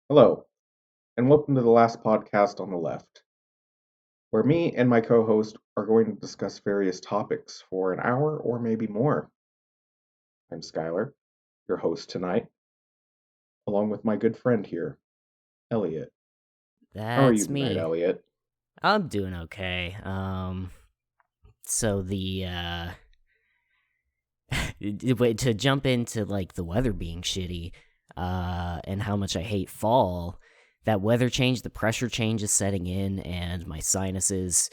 Hello, and welcome to the last podcast on the left, where me and my co host are going to discuss various topics for an hour or maybe more. I'm Skyler, your host tonight, along with my good friend here, Elliot. How are you That's tonight, me. Elliot? I'm doing okay. So wait, to jump into like the weather being shitty, and how much I hate fall. That weather change, the pressure change is setting in, and my sinuses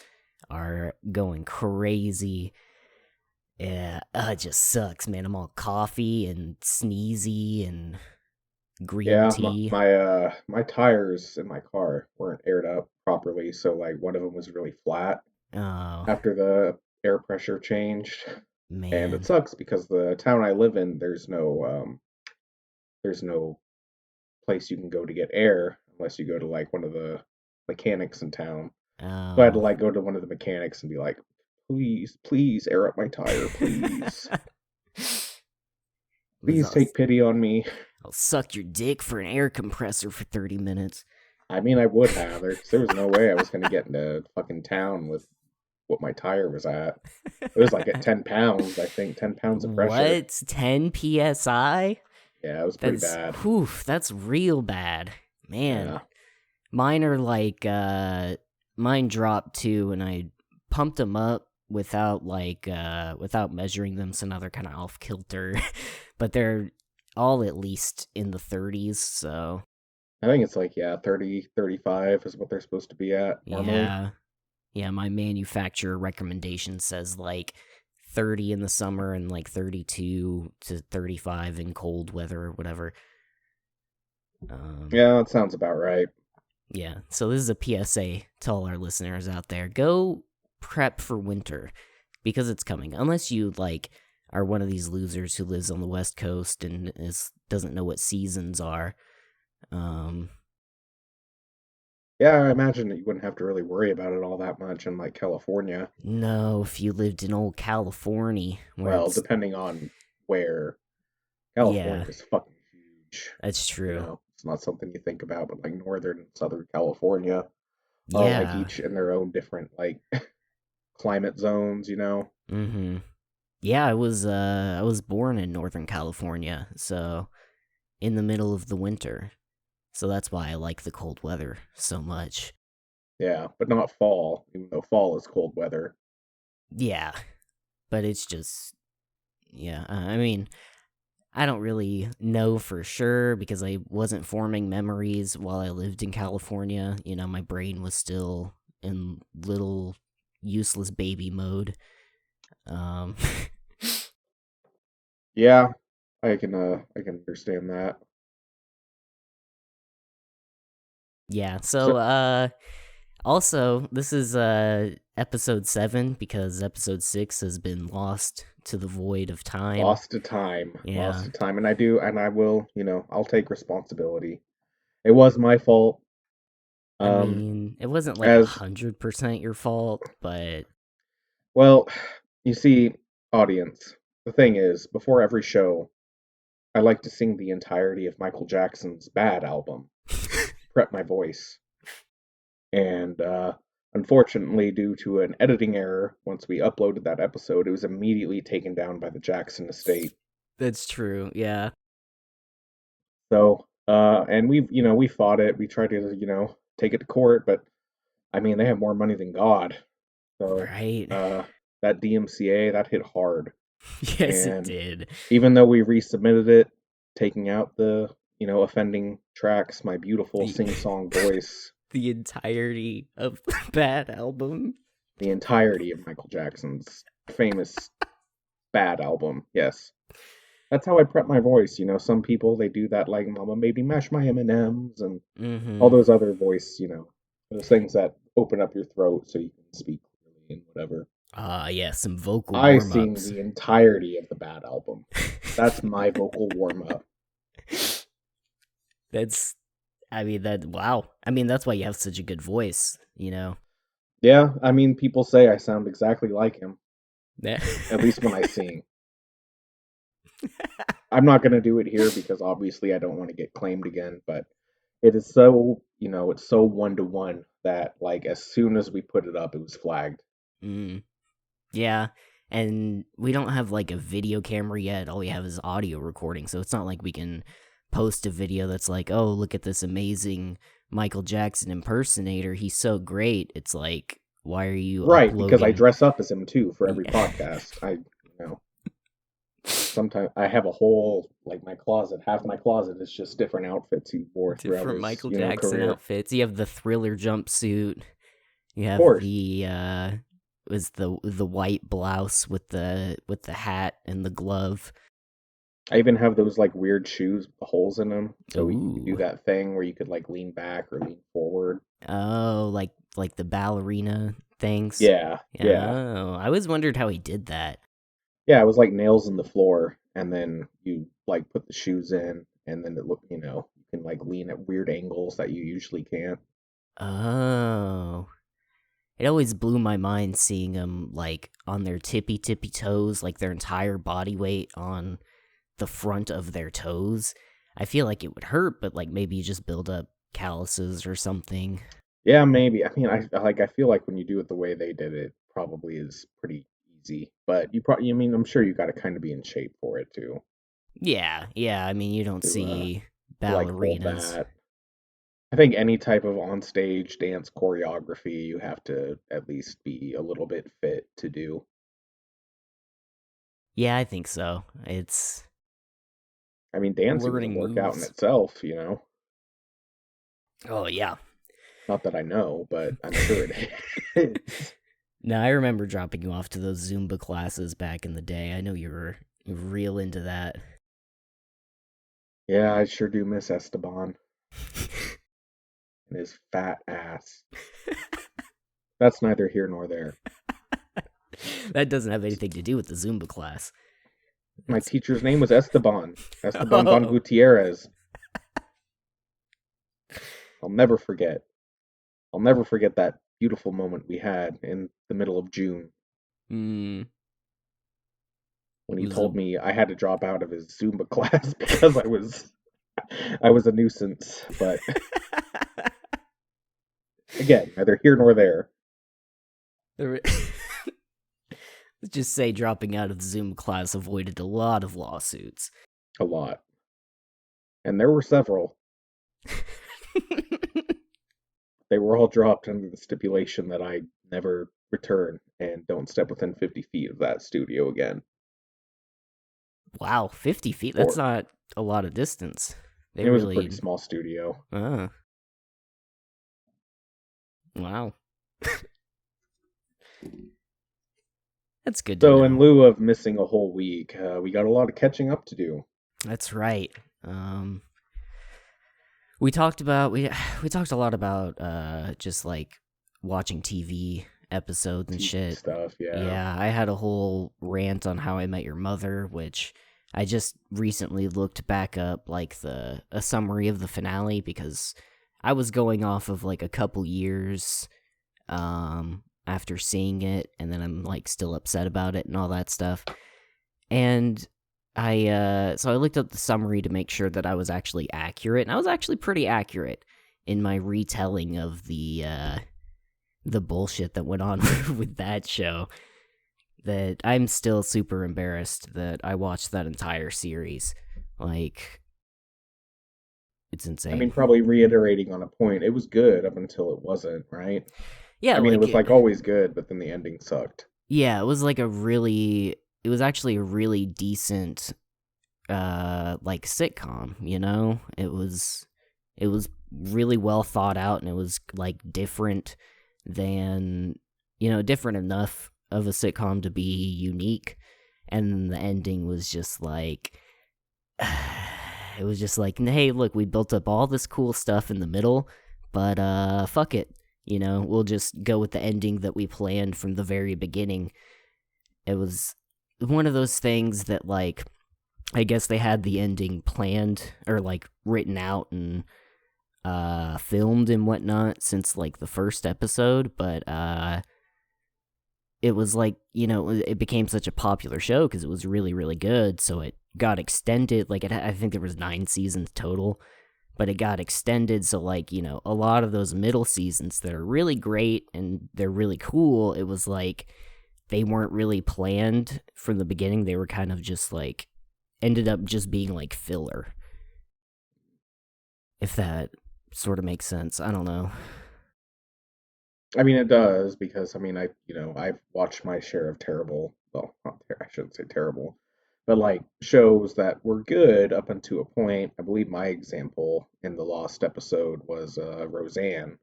are going crazy. Yeah, it just sucks, man. I'm all coffee and sneezy and green Yeah, tea. my tires in my car weren't aired up properly, so like one of them was really flat Oh after the air pressure changed, and it man, sucks because the town I live in, there's no place you can go to get air unless you go to like one of the mechanics in town. So I had to oh. like go to one of the mechanics and be like, please, please air up my tire, please. Was Please all take pity on me. I'll suck your dick for an air compressor for 30 minutes. I mean, I would have. There was no way I was going to get into fucking town with what my tire was at. It was like at 10 pounds, I think, 10 pounds of pressure. What? 10 psi? Yeah, it was pretty That's, bad. whew, that's real bad. Man. Yeah. Mine are like, mine dropped too, and I pumped them up without measuring them, so now they're kind of off kilter. But they're all at least in the 30s, so I think it's like, yeah, 30, 35 is what they're supposed to be at normally. yeah. Yeah, my manufacturer recommendation says like 30 in the summer and like 32 to 35 in cold weather or whatever. Um, Yeah, that sounds about right. yeah, so this is a PSA to all our listeners out there. Go prep for winter because it's coming. Unless you like are one of these losers who lives on the West Coast and doesn't know what seasons are. Um, Yeah, I imagine that you wouldn't have to really worry about it all that much in like California. no, if you lived in old California where Well, it's depending on where. yeah, California is fucking huge. that's true. It's not something you think about, but like northern and southern California are like Yeah. each in their own different like climate zones. Mhm. Yeah, I was born in Northern California, so in the middle of the winter. So that's why I like the cold weather so much. Yeah, but not fall, even though fall is cold weather. Yeah, but it's just yeah, I mean, I don't really know for sure because I wasn't forming memories while I lived in California. You know, my brain was still in little useless baby mode. Um Yeah, I can understand that. yeah, So so also, this is episode 7 because episode 6 has been lost to the void of time. lost Yeah. to time, and I will, I'll take responsibility. It was my fault. I Um, mean, it wasn't like as 100% your fault, but well, you see, audience. The thing is, before every show, I like to sing the entirety of Michael Jackson's Bad album to prep my voice. And unfortunately, due to an editing error, once we uploaded that episode, it was immediately taken down by the Jackson estate. that's true. Yeah. So, and we fought it. We tried to, take it to court, but I mean, they have more money than God. So, Right? uh, that DMCA, that hit hard. Yes, it And did. even though we resubmitted it, taking out the, offending tracks, my beautiful The sing-song voice, the entirety of the bad album. the entirety of Michael Jackson's famous Bad album. Yes. That's how I prep my voice. Some people they do that like Mama made me mash my M&Ms and all Mhm. those other voice, those things that open up your throat so you can speak clearly and whatever. Yeah, some vocal I sing warm-ups. the entirety of the Bad album. That's my vocal warm up. That's I mean that wow. I mean that's why you have such a good voice, you know. Yeah, I mean people say I sound exactly like him, Yeah. at least when I sing. I'm not going to do it here because obviously I don't want to get claimed again, but It is so, it's so 1-to-1 that like as soon as we put it up, it was flagged. Mm, yeah, and we don't have like a video camera yet. All we have is audio recording, so it's not like we can post a video that's like, oh, look at this amazing Michael Jackson impersonator. He's so great. It's like, why are you Right, because I uploading? dress up as him too for every Yeah. podcast. Sometimes I have a whole like my closet. Half my closet is just different outfits he wore throughout Different his, Michael Jackson career. Of outfits. You have the Thriller jumpsuit. You have course. the was the white blouse with the hat and the glove. I even have those like weird shoes with the holes in them, so you could do Ooh. that thing where you could like lean back or lean forward. Oh, like the ballerina things. Yeah, yeah, Oh, I always wondered how he did that. yeah. It was like nails in the floor, and then you like put the shoes in, and then it look, you can like lean at weird angles that you usually can't. Oh. It always blew my mind seeing them like on their tippy toes, like their entire body weight on the front of their toes. I feel like it would hurt, but like maybe you just build up calluses or something. Yeah, maybe. I mean, I feel like when you do it the way they did it, probably is pretty easy. But you probably, I mean, I'm sure you got to kind of be in shape for it Yeah, yeah. I mean, you don't to see to like hold ballerinas. that. I think any type of onstage dance choreography, you have to at least be a little bit fit to do. Yeah, I think so. It's I mean, dancing is a learning workout in moves. itself. Oh yeah. Not that I know, but I'm sure it is. No, I remember dropping you off to those Zumba classes back in the day. I know you were real into that. Yeah, I sure do miss Esteban and his fat ass. That's neither here nor there. That doesn't have anything to do with the Zumba class. My It's teacher's name was Esteban Von oh. Gutierrez. I'll never forget. I'll never forget that beautiful moment we had in the middle of June Mm, when he was a told me I had to drop out of his Zumba class because I was a nuisance. But again, neither here nor there. Let's just say dropping out of the Zumba class avoided a lot of lawsuits. A lot. And there were several. They were all dropped under the stipulation that I never return and don't step within 50 feet of that studio again. Wow, 50 feet? That's Or not a lot of distance. They it was a pretty really. small studio. Wow. That's good to So in know. lieu of missing a whole week, we got a lot of catching up to do. That's right. Um, we talked about we talked a lot about just like watching TV episodes and TV shit. stuff, yeah. Yeah, I had a whole rant on How I Met Your Mother, which I just recently looked back up like a summary of the finale because I was going off of like a couple years after seeing it, and then I'm like still upset about it and all that stuff. And so I looked up the summary to make sure that I was actually accurate, and I was actually pretty accurate in my retelling of the bullshit that went on with that show. That I'm still super embarrassed that I watched that entire series. Like, it's I mean, insane. probably reiterating on a point, it was good up until it wasn't, right? Yeah, I mean, it like was like always good, but then the ending sucked. yeah, it was like it was actually a really decent like sitcom, you know? It was really well thought out, and it was like different than, different enough of a sitcom to be unique. And the ending was just like it was just like, hey, look, we built up all this cool stuff in the middle, but fuck it. We'll just go with the ending that we planned from the very beginning. It was one of those things that, like, I guess they had the ending planned or like written out and filmed and whatnot since like the first episode, but it was like, it became such a popular show because it was really, really good, so it got extended. Like, I think there was 9 seasons total, but it got extended. So, like, a lot of those middle seasons that are really great and they're really cool, it was like they weren't really planned from the beginning. They were kind of just like, ended up just being like filler. If that sort of makes sense. I don't know. I mean, it does because I've watched my share of terrible. Well, I shouldn't say terrible, but like shows that were good up until a point. I believe my example in the Lost episode was Roseanne,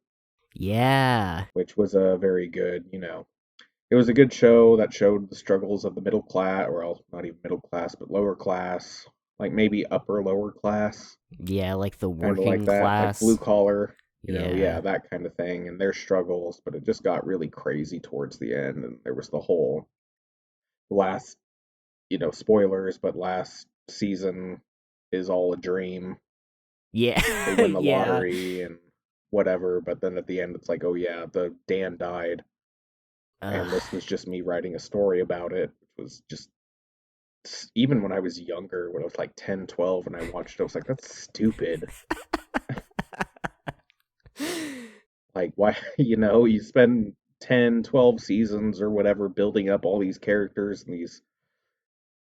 Yeah. which was a very good. It was a good show that showed the struggles of the middle class, or else not even middle class, but lower class, like maybe upper lower class, Yeah, like the kind of like working that, like blue class. collar, Yeah. yeah, that kind of thing, and their struggles. But it just got really crazy towards the end, and there was the whole last, spoilers, but last season is all a dream. Yeah. They win the Yeah. lottery and whatever, but then at the end, it's like, oh yeah, the Dan died, and Ugh. this was just me writing a story about it. It was just even when I was younger, when I was like 10, 12, and I watched it, I was like, that's stupid. Like, why, you spend 10, 12 seasons or whatever building up all these characters and these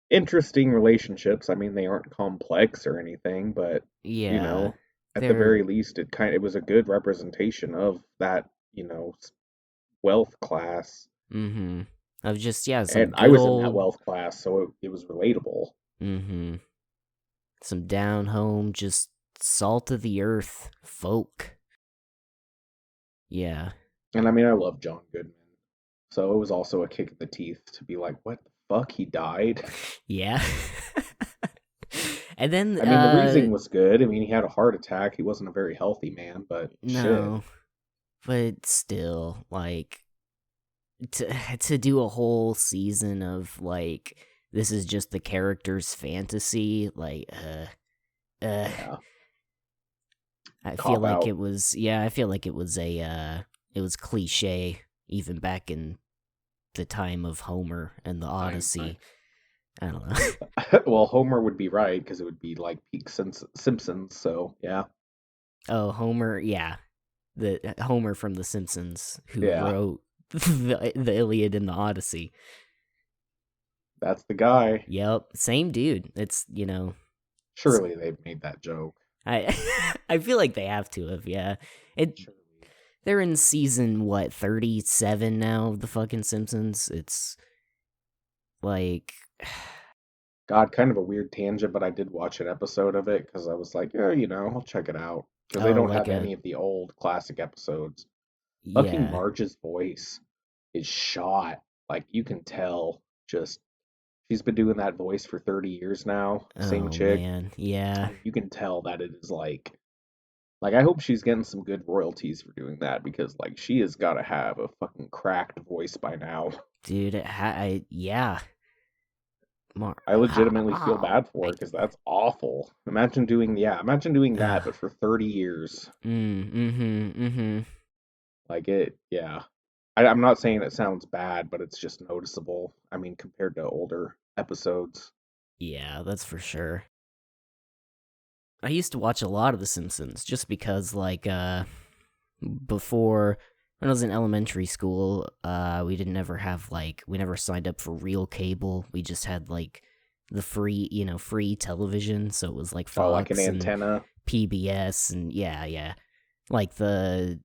interesting relationships. I mean, they aren't complex or anything, but, you Yeah. know, at the They're very least, it was a good representation of that, wealth class. mm-hmm. Of just, yeah, some And I good was in that old wealth class, so it was relatable. mm-hmm. Some down home, just salt of the earth folk. Yeah. And I mean, I love John Goodman. So it was also a kick in the teeth to be like, what the fuck? He died? Yeah. And then I mean, the reasoning was good. I mean, he had a heart attack. He wasn't a very healthy man, but shit. no, but still, like, to do a whole season of like this is just the character's fantasy, like uh Yeah. I feel Cop like out. it was, yeah, I feel like it was a it was cliche even back in the time of Homer and the I Odyssey. I don't know. well, Homer would be right because it would be like peak Simpsons. So yeah, Oh, Homer, yeah. The Homer from The Simpsons who yeah, wrote the Iliad and the Odyssey. that's the guy. Yep, same dude. It's, Surely they've made that joke. I I feel like they have to have, yeah. It Surely. they're in season what, 37 now of the fucking Simpsons. It's like God, kind of a weird tangent, but I did watch an episode of it because I was like, yeah, I'll check it out because they oh, don't like have a any of the old classic episodes. Fucking yeah. Marge's voice is shot. Like you can tell. Just she's been doing that voice for 30 years now. Same Oh chick. man. Yeah. And you can tell that it is like I hope she's getting some good royalties for doing that because like she has got to have a fucking cracked voice by now. Dude, yeah. I legitimately feel bad for her Like, because that's awful. Imagine doing that, ugh. but for 30 years. Mm-hmm. Like it, yeah. I'm not saying it sounds bad, but it's just noticeable. I mean, compared to older episodes. Yeah, that's for sure. I used to watch a lot of The Simpsons just because, like, before when I was in elementary school, we didn't ever have like we never signed up for real cable. We just had like the free, free television. So it was like Oh, like an Fox and antenna. PBS and yeah, like the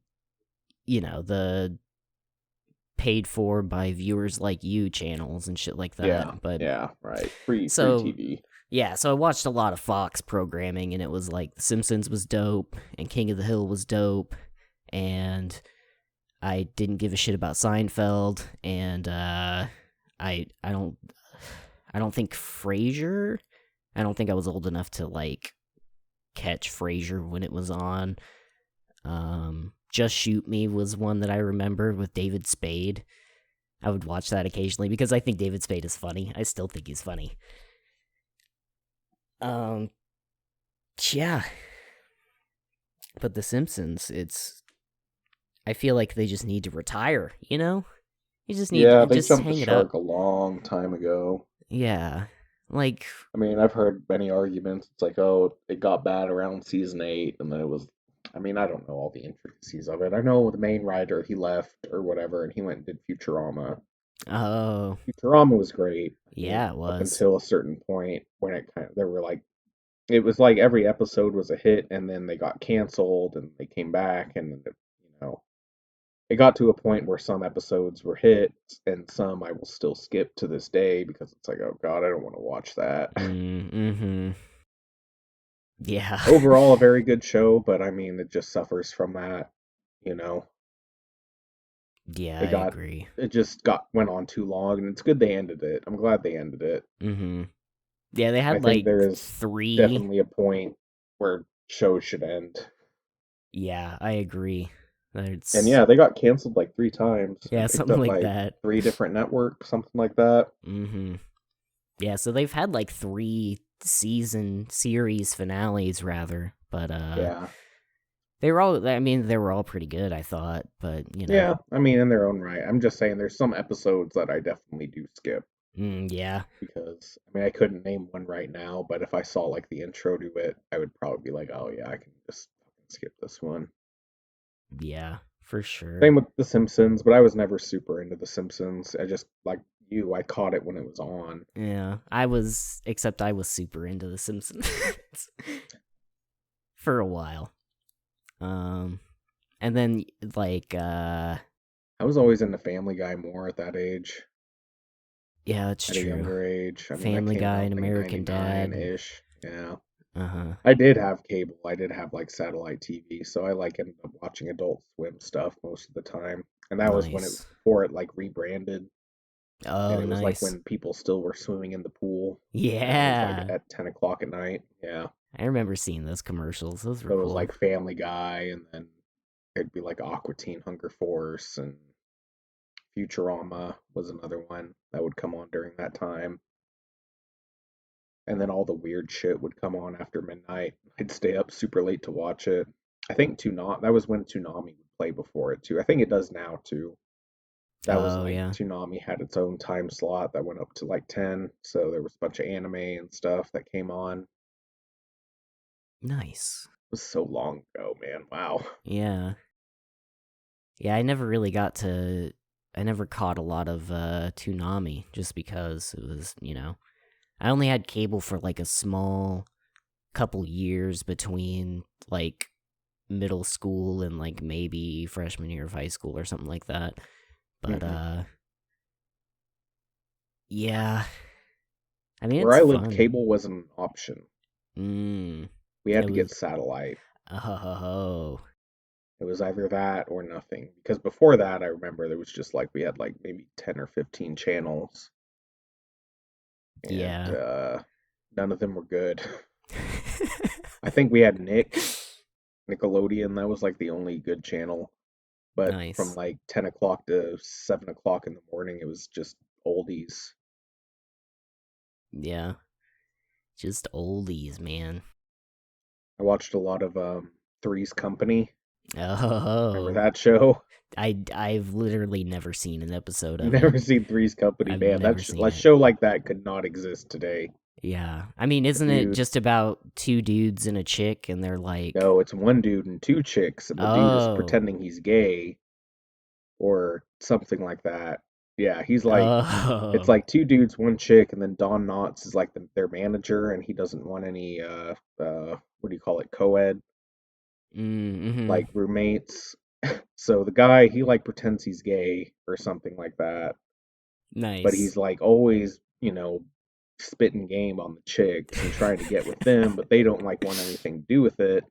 paid for by viewers like you channels and shit like Yeah, that. But yeah, right. Free so TV. yeah, so I watched a lot of Fox programming, and it was like The Simpsons was dope, and King of the Hill was dope, and I didn't give a shit about Seinfeld, and I don't think Frasier. I don't think I was old enough to like catch Frasier when it was on. Just Shoot Me was one that I remember with David Spade. I would watch that occasionally because I think David Spade is funny. I still think he's funny. Um, yeah, but The Simpsons, I feel like they just need to retire. You just need Yeah, to they just jumped the hang it shark up. a long time ago. Yeah, Like, I mean, I've heard many arguments. It's like, oh, it got bad around season 8, and then it was. I mean, I don't know all the intricacies of it. I know the main writer, he left or whatever, and he went and did Futurama. oh, Futurama was great. I yeah, mean, it up was. until a certain point when it kind of, there were like, it was like every episode was a hit, and then they got canceled, and they came back, and it got to a point where some episodes were hits, and some I will still skip to this day because it's like, oh God, I don't want to watch that. Mm-hmm. Yeah. Overall, a very good show, but I mean, it just suffers from that. You know, Yeah, it I got, agree. it just went on too long, and it's good they ended it. I'm glad they ended it. Mm-hmm. Yeah, they I had think like there is three. definitely a point where shows should end. Yeah, I agree. And It's yeah, they got canceled like 3 times yeah, and picked something up like like that. 3 different networks, something like that. Mm-hmm. Yeah, so they've had like three season series finales rather, but Yeah. they were all. I mean, they were all pretty good, I thought, but Yeah, I mean, in their own right. I'm just saying there's some episodes that I definitely do skip yeah, because, I mean, I couldn't name one right now, but if I saw like the intro to it, I would probably be like, oh yeah, I can just skip this one. yeah, for sure. Same with The Simpsons, but I was never super into The Simpsons. I just, like you, I caught it when it was on. Yeah, except I was super into The Simpsons for a while. Um, and then like I was always into Family Guy more at that age, yeah, that's at a true. younger age. I mean, that Family came Guy out and like American Dad. 99-ish. Yeah. Uh-huh. I did have cable. I did have like satellite TV, so I like ended up watching Adult Swim stuff most of the time. And that was when it was Nice. before it like rebranded, and Oh, it was like nice. when people still were swimming in the pool, and it was like Yeah. at 10 o'clock at night. Yeah, I remember seeing those commercials. Those were so it was cool. like Family Guy, and then it'd be like Aqua Teen Hunger Force, and Futurama was another one that would come on during that time. And then all the weird shit would come on after midnight. I'd stay up super late to watch it. I think Toonami, that was when Toonami would play before it too. I think it does now too. That was Oh, like yeah. Toonami had its own time slot that went up to like 10, so there was a bunch of anime and stuff that came on. It Nice. was so long ago, man. Wow. Yeah. Yeah, I never really got to. I never caught a lot of Toonami just because it was, I only had cable for like a small couple years between like middle school and like maybe freshman year of high school or something like that. But hmm yeah. I mean, Where it's I lived, fun. cable wasn't an option. Mm, We had it to get was. satellite. Oh. It was either that or nothing. Because before that, I remember there was just like we had like maybe 10 or 15 channels, and Yeah. none of them were good. I think we had Nickelodeon. That was like the only good channel. But from Nice. like 10 o'clock to 7 o'clock in the morning, it was just oldies. Yeah. Just oldies, man. I watched a lot of Three's Company. Remember Oh. that show? I've literally never seen an episode of it. Never seen Three's Company, I've man. never seen A it. show like that could not exist today. Yeah. I mean, A isn't it dude, just about two dudes and a chick and they're like, no, it's one dude and two chicks, and the dude is "Oh. pretending he's gay or something like that. Yeah, he's like, it's Oh." like two dudes, one chick, and then Don Knotts is like their manager, and he doesn't want any what do you call it, co-ed, Mm-hmm. like roommates. So the guy, he like pretends he's gay or something like that, but Nice. he's like always, spitting game on the chicks and trying to get with them, but they don't like want anything to do with it.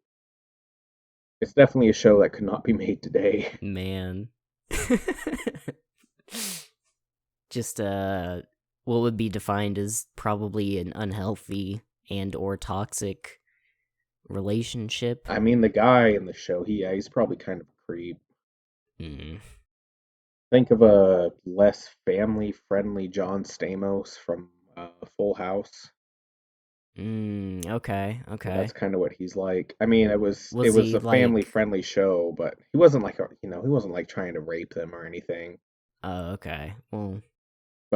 It's definitely a show that could not be made today. Man. Just what would be defined as probably an unhealthy and or toxic relationship. I mean, the guy in the show, he's probably kind of a creep. Mm. Think of a less family-friendly John Stamos from Full House. Okay, So that's okay. kind of what he's like. I mean, it Was was he a like family-friendly show, but he wasn't like he wasn't like trying to rape them or anything. oh, okay. Well,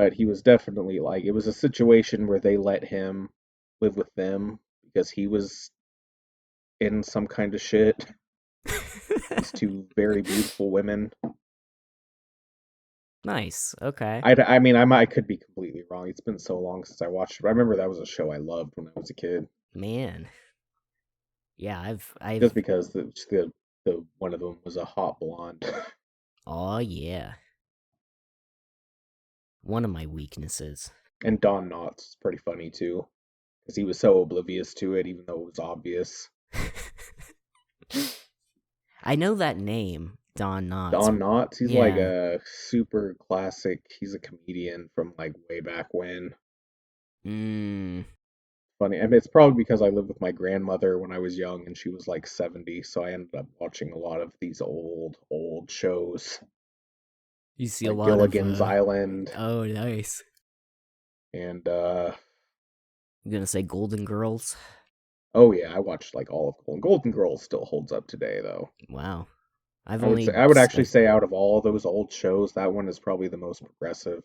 but he was definitely like it was a situation where they let him live with them because he was in some kind of shit. These two very beautiful women. Nice. Okay. I mean, I could be completely wrong. It's been so long since I watched it. But I remember that was a show I loved when I was a kid. Man. Yeah, I've Just because the one of them was a hot blonde. oh yeah. One of my weaknesses. And Don Knotts is pretty funny too, because he was so oblivious to it, even though it was obvious. I know that name, Don Knotts. Don Knotts, he's like Yeah. a super classic. He's a comedian from like way back when. Mm. Funny, and it's probably because I lived with my grandmother when I was young, and she was like 70, so I ended up watching a lot of these old shows, You see a like lot of Gilligan's Island, oh, nice. and You gonna say Golden Girls? oh yeah, I watched like all of Golden Girls still holds up today though. Wow. I've I would say only I would actually spent say out of all those old shows, that one is probably the most progressive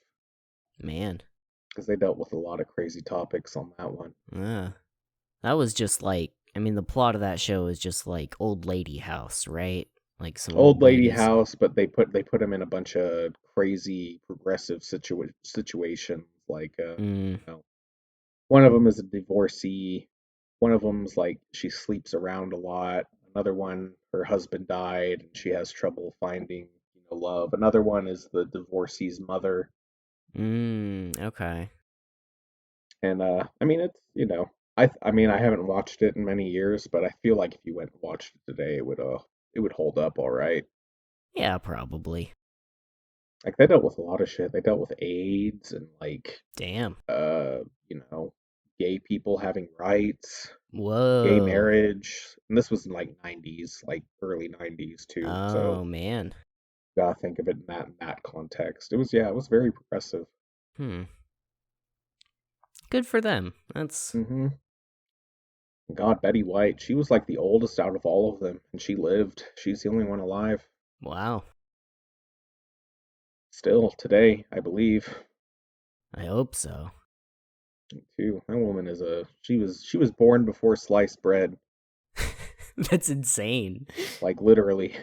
man. because they dealt with a lot of crazy topics on that one. Yeah. That was just like I mean the plot of that show is just like old lady house, right? Like some Old old lady ladies. house, but they put him in a bunch of crazy progressive situations. Like, Mm. you know, one of them is a divorcee. One of them's like she sleeps around a lot. Another one, her husband died, and she has trouble finding, love. Another one is the divorcee's mother. Okay. And I mean, it's I mean, I haven't watched it in many years, but I feel like if you went and watched it today, it would hold up all right. Yeah, probably. Like they dealt with a lot of shit. They dealt with AIDS and like Damn. uh, you know, gay people having rights, gay Whoa. marriage. And this was in like 90s, like early 90s too. Oh So man. you gotta think of it in that context. It was very progressive. Hmm. Good for them. That's hmm God, Betty White, she was like the oldest out of all of them, and she lived. She's the only one alive wow. still today, I believe. I hope so. Too. That woman is she was born before sliced bread, That's insane. like literally.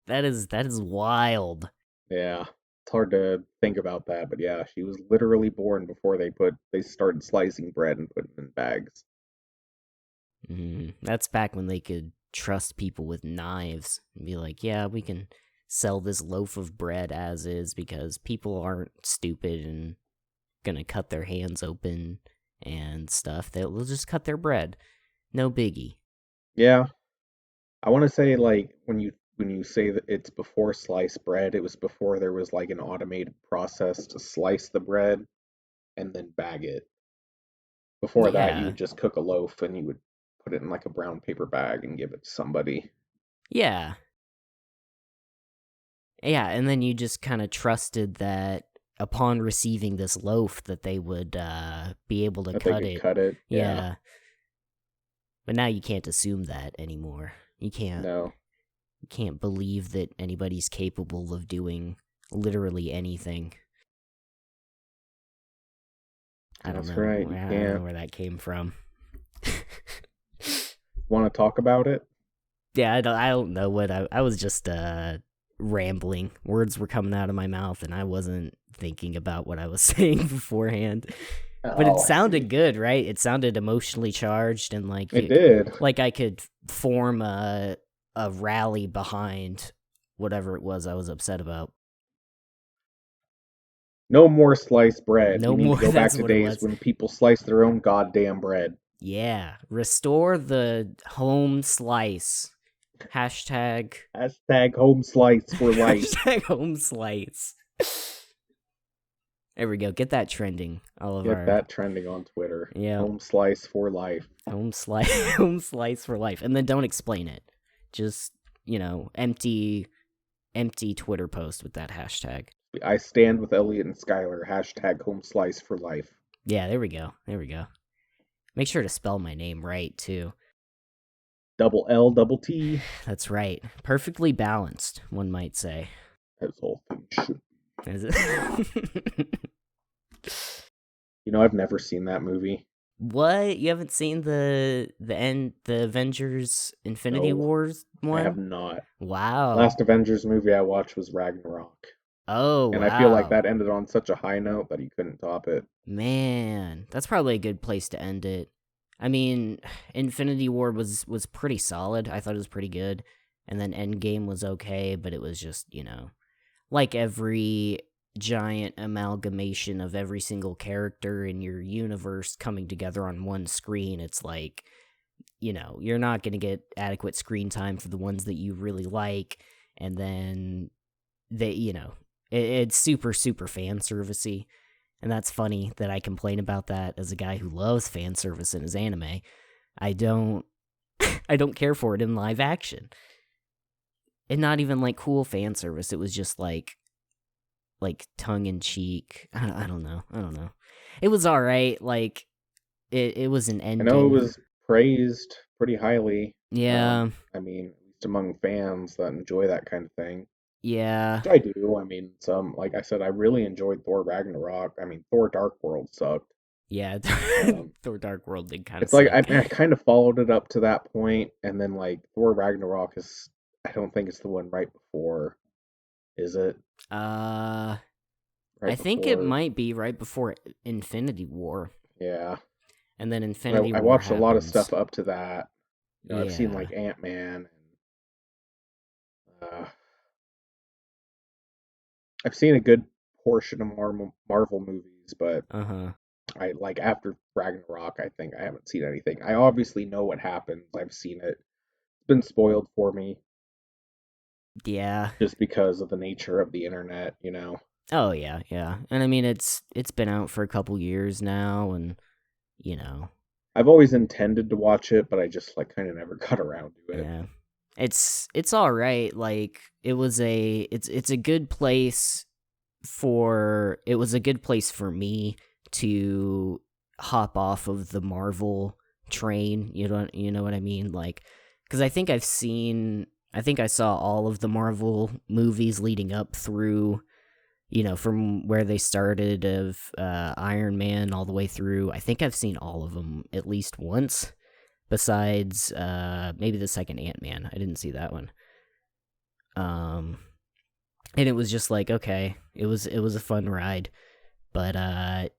That is wild. Yeah, it's hard to think about that, but yeah, she was literally born before they started slicing bread and putting it in bags. That's back when they could trust people with knives and be like, yeah, we can sell this loaf of bread as is because people aren't stupid and gonna cut their hands open and stuff. They'll just cut their bread. No biggie. Yeah, I want to say like when you say that it's before sliced bread, it was before there was like an automated process to slice the bread and then bag it. Before that, you Yeah. would just cook a loaf and you would put it in like a brown paper bag and give it to somebody Yeah. Yeah, and then you just kind of trusted that upon receiving this loaf that they would be able to that they cut could it. cut it. Yeah, Yeah. But now you can't assume that anymore. You can't no, you can't believe that anybody's capable of doing literally anything. I don't that's know. right. You I don't know can't where that came from. want to talk about it. Yeah, I don't know what I was just rambling. Words were coming out of my mouth and I wasn't thinking about what I was saying beforehand. But it Oh, I sounded see. good, right? It sounded emotionally charged and It did. like I could form a rally behind whatever it was I was upset about. No more sliced bread. We No need to more. go back That's to what it days was. when people sliced their own goddamn bread. Yeah, restore the home slice. Hashtag Hashtag home slice for life. hashtag home slice. There we go. Get that trending. All of Get our that trending on Twitter. yeah Home slice for life. home slice home slice for life, and then don't explain it. Just empty Twitter post with that hashtag. I stand with Elliott and Skyler. Hashtag home slice for life. Yeah, there we go. There we go. Make sure to spell my name right too. Double L, double T. That's right. Perfectly balanced, one might say. This whole thing should. Is it? I've never seen that movie. What? You haven't seen the Avengers Infinity No, Wars I have one? not. Wow. Last Avengers movie I watched was Ragnarok. Oh, And I feel like wow. that ended on such a high note that you couldn't top it. Man, that's probably a good place to end it. I mean, Infinity War was pretty solid. I thought it was pretty good. And then Endgame was okay, but it was just, like every giant amalgamation of every single character in your universe coming together on one screen. It's like, you're not going to get adequate screen time for the ones that you really like. And then it's super, super fan servicey. And that's funny that I complain about that as a guy who loves fan service in his anime. I don't I don't care for it in live action. And not even like cool fan service. It was just like tongue in cheek. I don't know. I don't know. It was all right. Like it was an I know it ending. was praised pretty highly. Yeah. I mean, at least among fans that enjoy that kind of thing. Yeah. Which I do. I mean, like I said, I really enjoyed Thor Ragnarok. I mean, Thor Dark World sucked. Yeah. Um, Thor Dark World did kind of it's like I, suck. I kind of followed it up to that point, and then like Thor Ragnarok is, I don't think it's the one right before, is it? uh I Right think it before, might be right before Infinity War. yeah. And then And Infinity I War watched a lot of happens. stuff up to that. I've seen Yeah. like Ant-Man, and I've seen a good portion of Marvel movies, but Uh-huh. I like after Ragnarok, I think I haven't seen anything. I obviously know what happens. I've seen it. It's been spoiled for me Yeah. just because of the nature of the internet. Oh yeah, yeah. And I mean it's been out for a couple years now and you know, I've always intended to watch it, but I just like kind of never got around to it. yeah. It's all right. Like it's a good place it was a good place for me to hop off of the Marvel train. You know what I mean? Like cuz I think I saw all of the Marvel movies leading up through from where they started of Iron Man all the way through. I think I've seen all of them at least once, besides maybe the second Ant-Man. I didn't see that one. Um, and it was just like, okay, it was a fun ride, but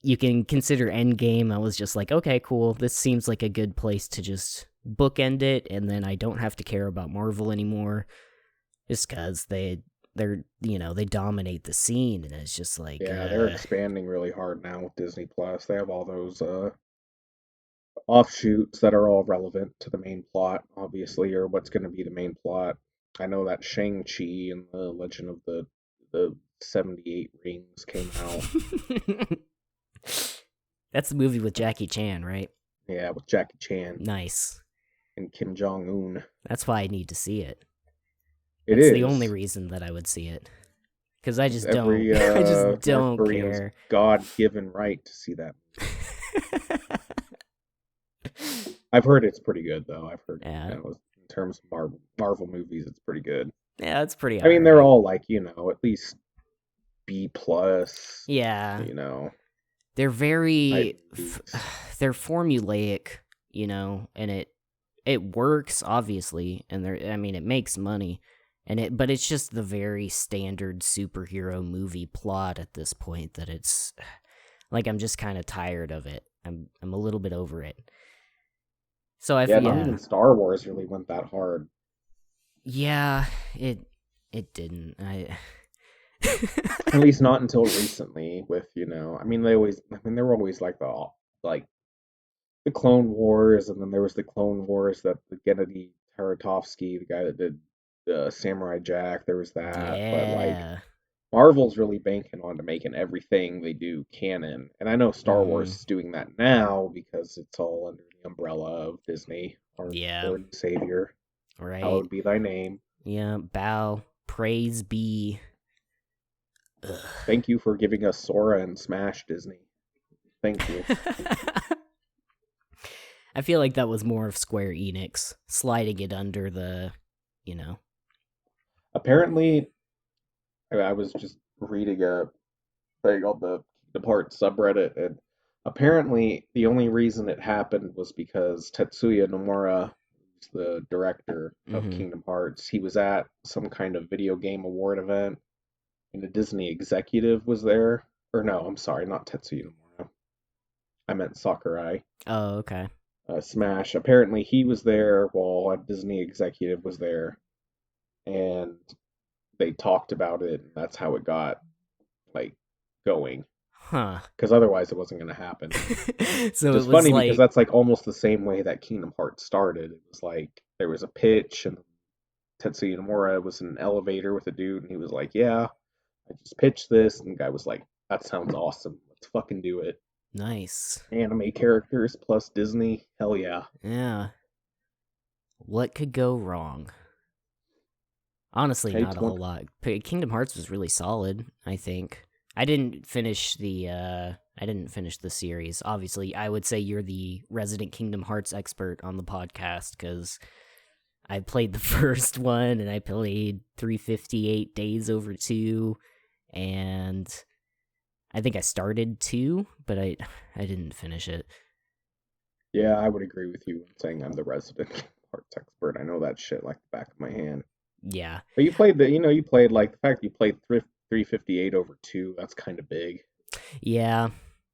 you can consider Endgame. I was just like, okay, cool. This seems like a good place to just bookend it, and then I don't have to care about Marvel anymore, just because they dominate the scene, and it's just like, Yeah, they're expanding really hard now with Disney Plus. They have all those offshoots that are all relevant to the main plot, obviously, or what's going to be the main plot. I know that Shang-Chi and the Legend of the 78 Rings came out. that's the movie with Jackie Chan, right? Yeah, with Jackie Chan Nice. and Kim Jong Un. That's why I need to see it. It That's the only is. reason that I would see it. Because I It's just don't. every I just North don't Korean's care. God-given right to see that. I've heard it's pretty good though. I've heard, Yeah. in terms of Marvel movies, it's pretty good. Yeah, it's pretty I mean, they're alright. all like, at least B plus, Yeah. you know, They're type very. movies. They're formulaic, and it works, obviously, and I mean, it makes money. But it's just the very standard superhero movie plot at this point that it's like I'm just kind of tired of it. I'm a little bit over it. So Yeah, not yeah, even Star Wars really went that hard. yeah, it didn't. At least not until recently I mean they were always like the Clone Wars, and then there was the Clone Wars that the Gennady Tartakovsky, the guy that did Samurai Jack, there was that, but like Yeah. Marvel's really banking on to making everything they do canon. And I know Star Wars Mhm. is doing that now because it's all under the umbrella of Disney, our Yeah. Lord and Savior. Right. Hallowed be thy name. Yeah. Bow. Praise be. Ugh. Thank you for giving us Sora and Smash, Disney. Thank you. I feel like that was more of Square Enix sliding it under the, you know. Apparently, I was just reading a thing on the Kingdom Hearts subreddit, and apparently the only reason it happened was because Tetsuya Nomura, who's the director of Mm-hmm. Kingdom Hearts, he was at some kind of video game award event, and a Disney executive was there. Or no, I'm sorry, not Tetsuya Nomura. I meant Sakurai. Oh, okay. Smash. Apparently, he was there while a Disney executive was there, and they talked about it, and that's how it got like going. Huh. Because otherwise, it wasn't going to happen. So Which it is was funny because like, that's like almost the same way that Kingdom Hearts started. It was like there was a pitch, and Tetsuya Nomura was in an elevator with a dude, and he was like, "Yeah, I just pitched this," and the guy was like, "That sounds awesome. Let's fucking do it." nice. Anime characters plus Disney, hell yeah. Yeah. What could go wrong? Honestly, Hey, not a whole lot. Kingdom Hearts was really solid, I think. I didn't finish the series. Obviously, I would say you're the resident Kingdom Hearts expert on the podcast cuz I played the first one and I played 358 Days Over 2 and I think I started 2, but I didn't finish it. Yeah, I would agree with you in saying I'm the resident Hearts expert. I know that shit like the back of my hand. Yeah. But you played you played like the fact you played 358 over 2, that's kind of big. Yeah.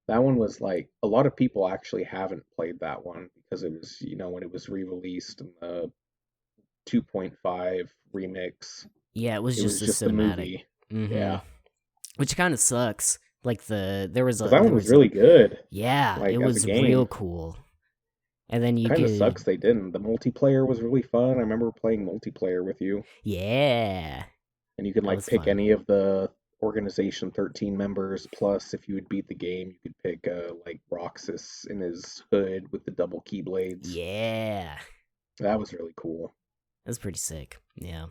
That one was like a lot of people actually haven't played that one because it was, when it was re-released in the 2.5 remix, Yeah, it was it just was the just the cinematic. movie. Mhm. Yeah. Which kind of sucks. Like there was Because that one there was was really good, yeah, it like as a was real game. cool. And then you Kind of could sucks they didn't. The multiplayer was really fun. I remember playing multiplayer with you. yeah, And you could that like was pick fun. any of the Organization 13 members. Plus, if you would beat the game, you could pick like Roxas in his hood with the double keyblades. Yeah. That was really cool. That's pretty sick. Yeah.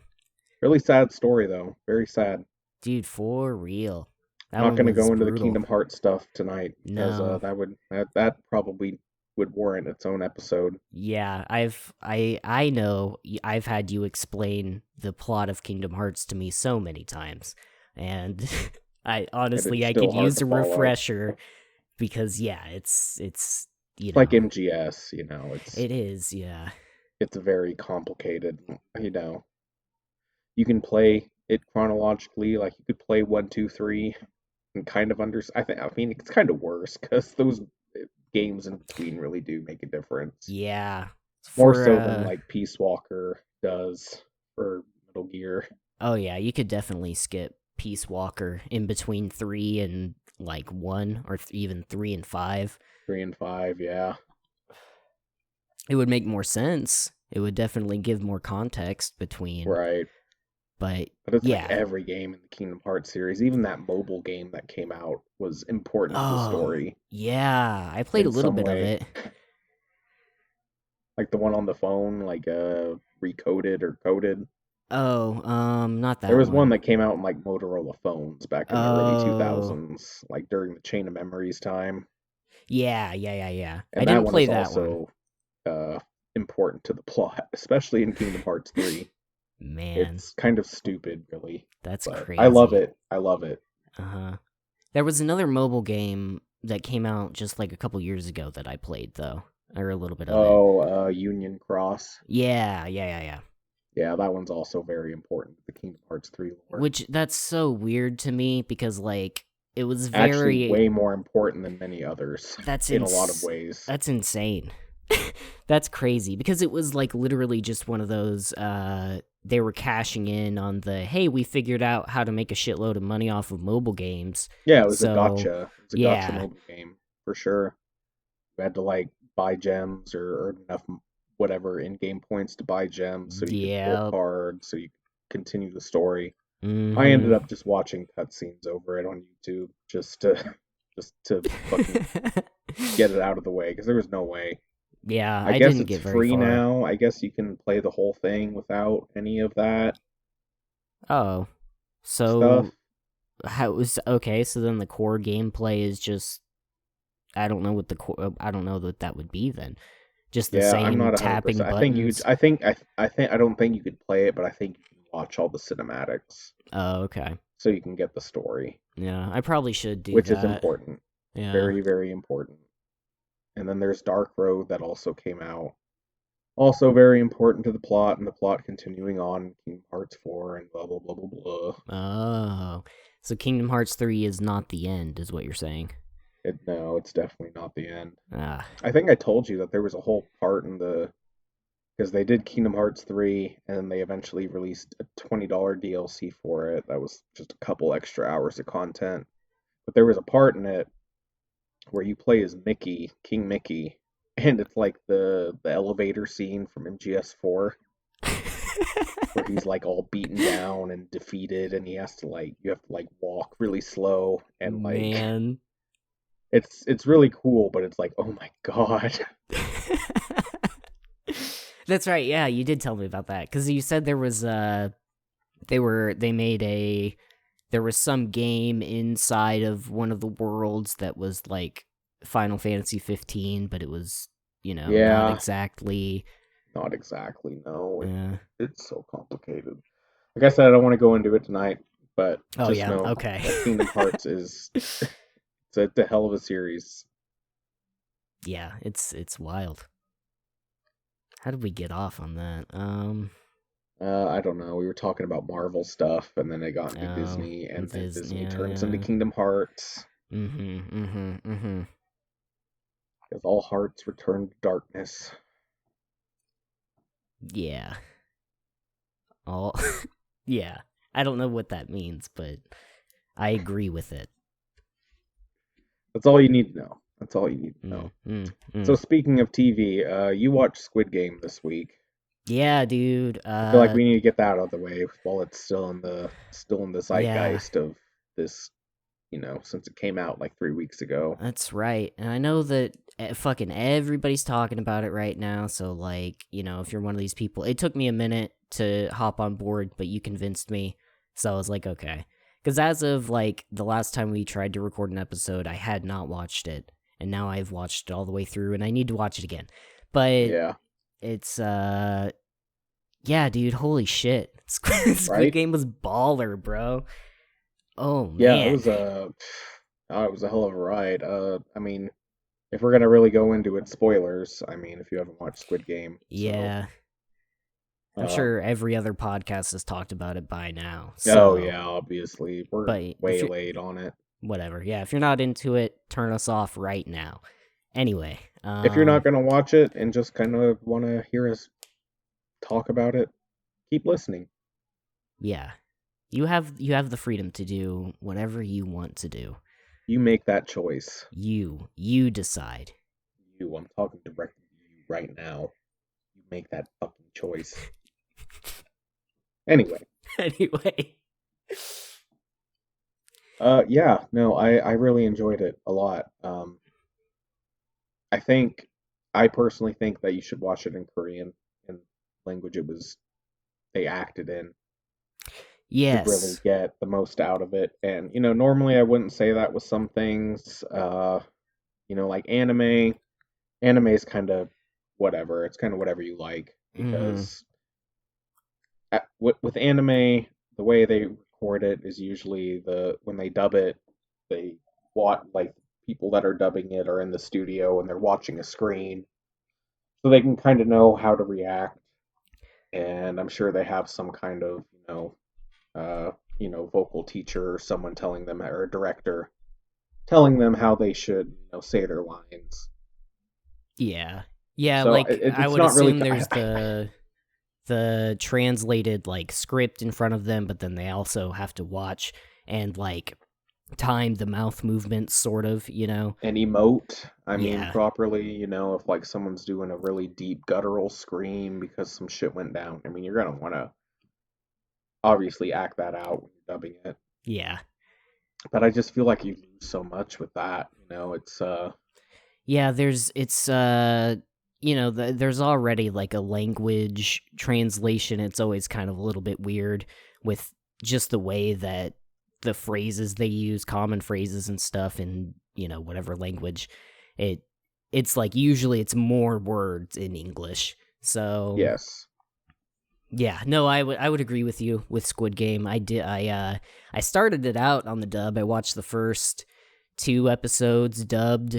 Really sad story though. Very sad. Dude, for real. That Not one going to was go into the brutal. Kingdom Hearts stuff tonight because No. that probably would warrant its own episode. Yeah, I know I've had you explain the plot of Kingdom Hearts to me so many times. And I And honestly it's I still could hard use to a follow. refresher because yeah, it's you It's like know, MGS. it is, yeah. It's very complicated. You can play it chronologically, like you could play 1, 2, 3, and kind of under. I mean, it's kind of worse because those games in between really do make a difference. Yeah. More For so than like Peace Walker does for Metal Gear. oh yeah, you could definitely skip Peace Walker in between 3 and like 1 or even 3 and 5. 3 and 5, yeah, It would make more sense. It would definitely give more context between, right. but But it's like yeah. every game in the Kingdom Hearts series, even that mobile game that came out, was important to the Oh, story yeah. I played a in little some bit of way. it. Like the one on the phone, like recoded or coded. Oh, not There that was one one. that came out in like Motorola phones back in the early Oh, 2000s, like during the Chain of Memories time. yeah. I And that didn't one play is that one. also uh, important to the plot, especially in Kingdom Hearts 3. Man, It's kind of stupid, really, that's but I love crazy. it. I love it. Uh-huh. There was another mobile game that came out just like a couple years ago that I played though. Or a little bit of it. Oh, Union Cross. Yeah. Yeah, that one's also very important to the Kingdom Hearts 3 lore. Which that's so weird to me because like it was Actually, very way more important than many others that's in a lot of ways. that's insane. That's crazy because it was like literally just one of those they were cashing in on the hey, we figured out how to make a shitload of money off of mobile games. Yeah, it was a So, gotcha. It was a gotcha yeah. mobile game for sure. You had to like buy gems or earn enough whatever in-game points to buy gems so you could pull Yeah. cards so you could continue the story. I ended Mhm. up just watching cutscenes over it on YouTube just to fucking get it out of the way because there was no way. Yeah, I I guess didn't it's get very free far. now. I guess you can play the whole thing without any of that Oh. stuff. So how was okay, so then the core gameplay is just I don't know what the core I don't know what that would be then. Just the Yeah, I'm same not tapping 100%. I think you buttons. I don't think you could play it, but I think you can watch all the cinematics Oh, okay. so you can get the story. Yeah, I probably should do which is that. important. Yeah. Very, very important. And then there's Dark Road that also came out. Also very important to the plot and the plot continuing on in Kingdom Hearts 4 and blah blah blah blah blah. Oh. So Kingdom Hearts 3 is not the end, is what you're saying. No, it's definitely not the end. Ah. I think I told you that there was a whole part in the because they did Kingdom Hearts 3 and then they eventually released a $20 DLC for it. That was just a couple extra hours of content. But there was a part in it where you play as Mickey, King Mickey, and it's like the elevator scene from MGS4 where he's like all beaten down and defeated and he has to like you have to like walk really slow and like Man. it's really cool, but it's like, oh my god. That's right. Yeah, you did tell me about that cuz you said there was there was some game inside of one of the worlds that was like Final Fantasy 15, but it was, not Yeah, exactly. not exactly. No, Uh, it's so complicated. Like I said, I don't want to go into it tonight, but oh just yeah, know okay. that Kingdom Hearts is it's a hell of a series. Yeah, it's wild. How did we get off on that? I don't know. We were talking about Marvel stuff, and then it got into Oh, Disney, and then Disney. Disney Yeah, turns into yeah. Kingdom Hearts, Mm-hmm. because all hearts return to darkness. Yeah. All yeah. I don't know what that means, but I agree with it. That's all you need to know. That's all you need to Mm, know. mm, So mm. speaking of TV, you watched Squid Game this week. Yeah, dude. I feel like we need to get that out of the way while it's still in the Yeah, zeitgeist of this, since it came out like 3 weeks ago. that's right. And I know that fucking everybody's talking about it right now. So, like, if you're one of these people, it took me a minute to hop on board, but you convinced me. So I was like, okay. Because as of like the last time we tried to record an episode, I had not watched it. And now I've watched it all the way through and I need to watch it again. But Yeah, it's, yeah, dude, holy shit. Squid right? Game was baller, bro. Oh, Yeah, man. it was a hell of a ride. I mean, if we're gonna really go into it, spoilers. I mean, if you haven't watched Squid Game, so Yeah. I'm uh, sure every other podcast has talked about it by now. oh So, yeah, obviously we're but if way you're, late on it. whatever. Yeah, if you're not into it, turn us off right now. Anyway, If you're not gonna watch it and just kind of want to hear us talk about it, keep listening. yeah. You have the freedom to do whatever you want to do. You make that choice. You decide. I'm talking directly to you right now. You make that fucking choice. Anyway, Anyway. yeah, no, I really enjoyed it a lot. I think I personally think that you should watch it in Korean in language they acted in to really Yes. get the most out of it. And normally I wouldn't say that with some things. Like anime. Anime is kind of whatever. It's kind of whatever you like Mhm. because with anime, the way they record it is usually when they dub it, they watch like people that are dubbing it are in the studio and they're watching a screen, so they can kind of know how to react. And I'm sure they have some kind of vocal teacher or someone telling them or a director telling them how they should say their lines. Yeah. Yeah, So like I it's would not really. assume there's the translated like script in front of them, but then they also have to watch and like time the mouth movements sort of. And emote, I mean, Yeah. properly, if like someone's doing a really deep guttural scream because some shit went down, I mean, you're gonna want to obviously act that out when you're dubbing it. Yeah. But I just feel like you lose so much with that. It's Yeah, there's already like a language translation. It's always kind of a little bit weird with just the way that the phrases they use, common phrases and stuff in, whatever language. It it's like usually it's more words in English. So, yes, Yeah, no, I would agree with you with Squid Game. I started it out on the dub. I watched the first 2 episodes dubbed,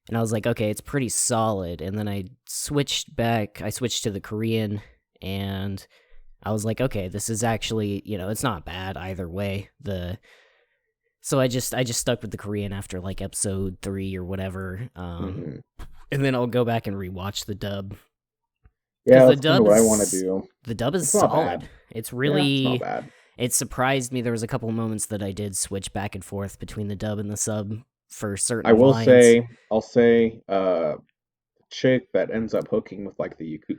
and I was like, okay, it's pretty solid. And then I switched back. I switched to the Korean, and I was like, okay, this is actually, it's not bad either way. So I just stuck with the Korean after like episode 3 or whatever. Hmm. And then I'll go back and rewatch the dub Yeah, because that's kind of what I want to do. the dub is It's not solid. bad. It's Yeah, it's not really bad. it surprised me. There was a couple moments that I did switch back and forth between the dub and the sub for I certain will lines. say, I'll say, chick that ends up hooking with like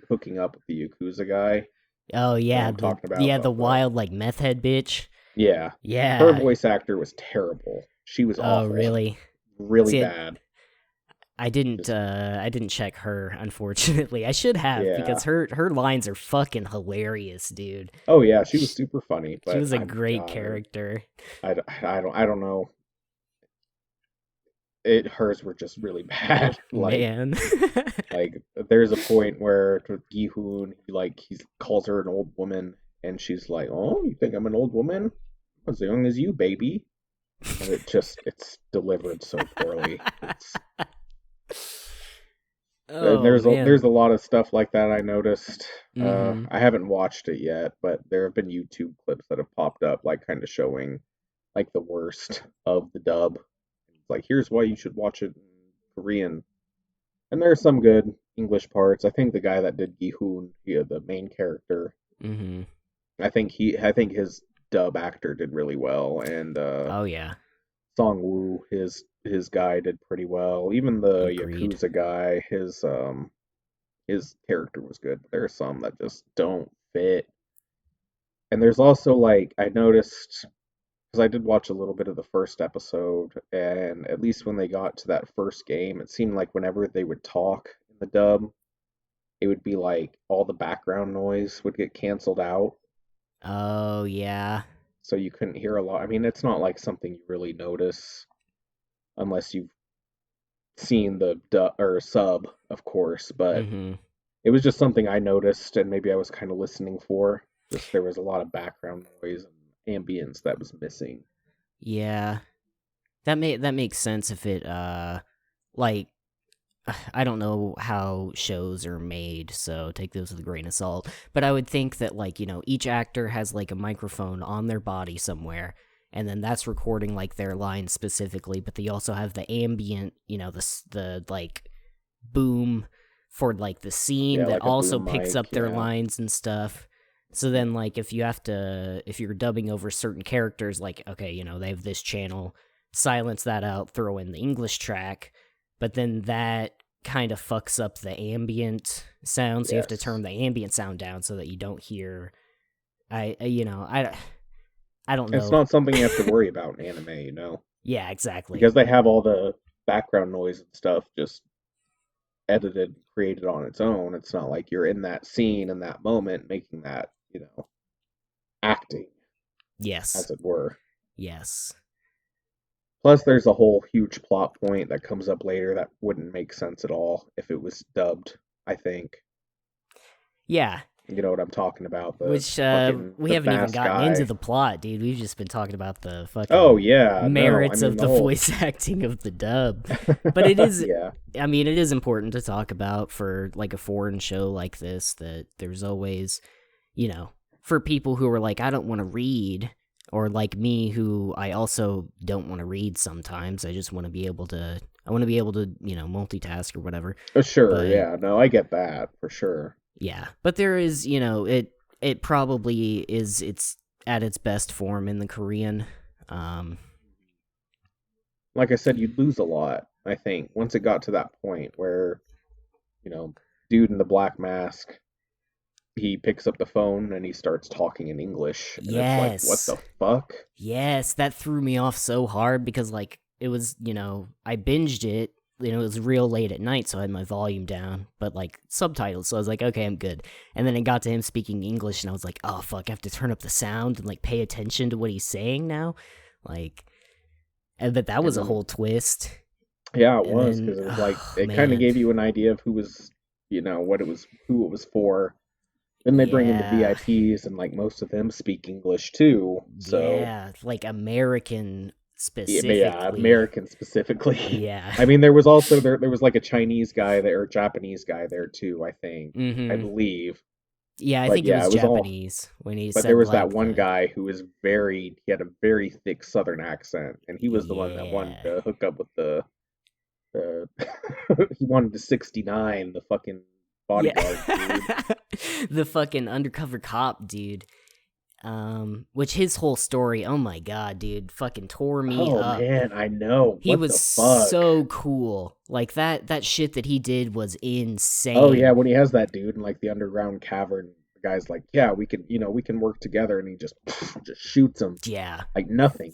hooking up with the Yakuza guy. Oh You know what yeah, I'm talking about? the wild like meth head bitch. Yeah, her Yeah. voice actor was terrible. She was Oh awful, really? really See, bad. Just I didn't check her, unfortunately. I should have yeah. because her lines are fucking hilarious, dude. Oh yeah, she was super funny, She but was a I'm great God, character. I don't know. Hers were just really bad. Man. Like there's a point where with Gi-hoon, he calls her an old woman, and she's like, "Oh, you think I'm an old woman? I'm as young as you, baby." And it's delivered so poorly. It's Oh there's man. a lot of stuff like that I noticed. Mm-hmm. I haven't watched it yet, but there have been YouTube clips that have popped up, like kind of showing like the worst of the dub. It's like here's why you should watch it in Korean. And there are some good English parts. I think the guy that did Gi-hoon, the main character, Mm-hmm. I think his dub actor did really well, and Oh yeah. Song Woo, his guy did pretty well. Even the Agreed. Yakuza guy, his character was good. But there are some that just don't fit. And there's also like I noticed because I did watch a little bit of the first episode, and at least when they got to that first game, it seemed like whenever they would talk in the dub, it would be like all the background noise would get canceled out, Oh yeah. so you couldn't hear a lot. I mean, it's not like something you really notice unless you've seen the dub or sub, of course, but Mm-hmm. it was just something I noticed and maybe I was kind of listening for. Just there was a lot of background noise and ambience that was missing. Yeah. That makes sense if it like I don't know how shows are made, so take those with a grain of salt. But I would think that like, each actor has like a microphone on their body somewhere, and then that's recording like their lines specifically, but they also have the ambient, the like boom for like the scene Yeah, that like a also boom picks mic, up their yeah. lines and stuff. So then like if you're dubbing over certain characters, like okay, they have this channel, silence that out, throw in the English track, but then that kind of fucks up the ambient sound, so you have to Yes. turn the ambient sound down so that you don't hear I don't And it's know. not something you have to worry about in anime, Yeah, exactly. because they have all the background noise and stuff just edited, created on its own. It's not like you're in that scene in that moment making that, acting, Yes. as it were. Yes. Plus, there's a whole huge plot point that comes up later that wouldn't make sense at all if it was dubbed, I think. Yeah, You know what I'm talking about? The which fucking we the haven't even fast gotten into guy. the plot, dude. We've just been talking about the Oh fucking yeah, no, I merits mean of the the whole voice acting of the dub. But it is, yeah, I mean, it is important to talk about for like a foreign show like this that there's always, for people who are like, I don't want to read, or like me who I also don't want to read sometimes. I just want to be able to, multitask or whatever. sure, But yeah, no, I get that for sure. yeah, but there is, it probably is it's at its best form in the Korean. Um, Like I said, you'd lose a lot, I think, once it got to that point where, you know, dude in the black mask, he picks up the phone and he starts talking in English, and it's like, what yes. the fuck? Yes, that threw me off so hard because like it was, I binged it, it was real late at night, so I had my volume down, but like subtitles, so I was like, okay, I'm good. And then it got to him speaking English and I was like, oh fuck, I have to turn up the sound and like pay attention to what he's saying now. Like and but that was And a then, whole twist. yeah, it And was then because it was like oh it kind of man. gave you an idea of who was, what it was, who it was for. Then they bring in the Yeah. VIPs, and like most of them speak English too. So Yeah, like American yeah, specifically. American specifically. Yeah. I mean, there was also there was like a Chinese guy there, or Japanese guy there too. I Mhm. believe. Yeah, I But think it yeah, was it was all. Japanese when he But there said was that like one the guy who was he had a very thick Southern accent, and he was the one that wanted yeah. to hook up with the he wanted to 69 the fucking Yeah. bodyguard dude. The fucking undercover cop dude. Which his whole story, oh my god, dude, fucking tore me Oh up. man, I know. He What was the fuck? so cool. Like that shit that he did was Oh yeah, insane. when he has that dude in like the underground cavern, the guy's like, "Yeah, we can work together," and he just just shoots him Yeah. like nothing.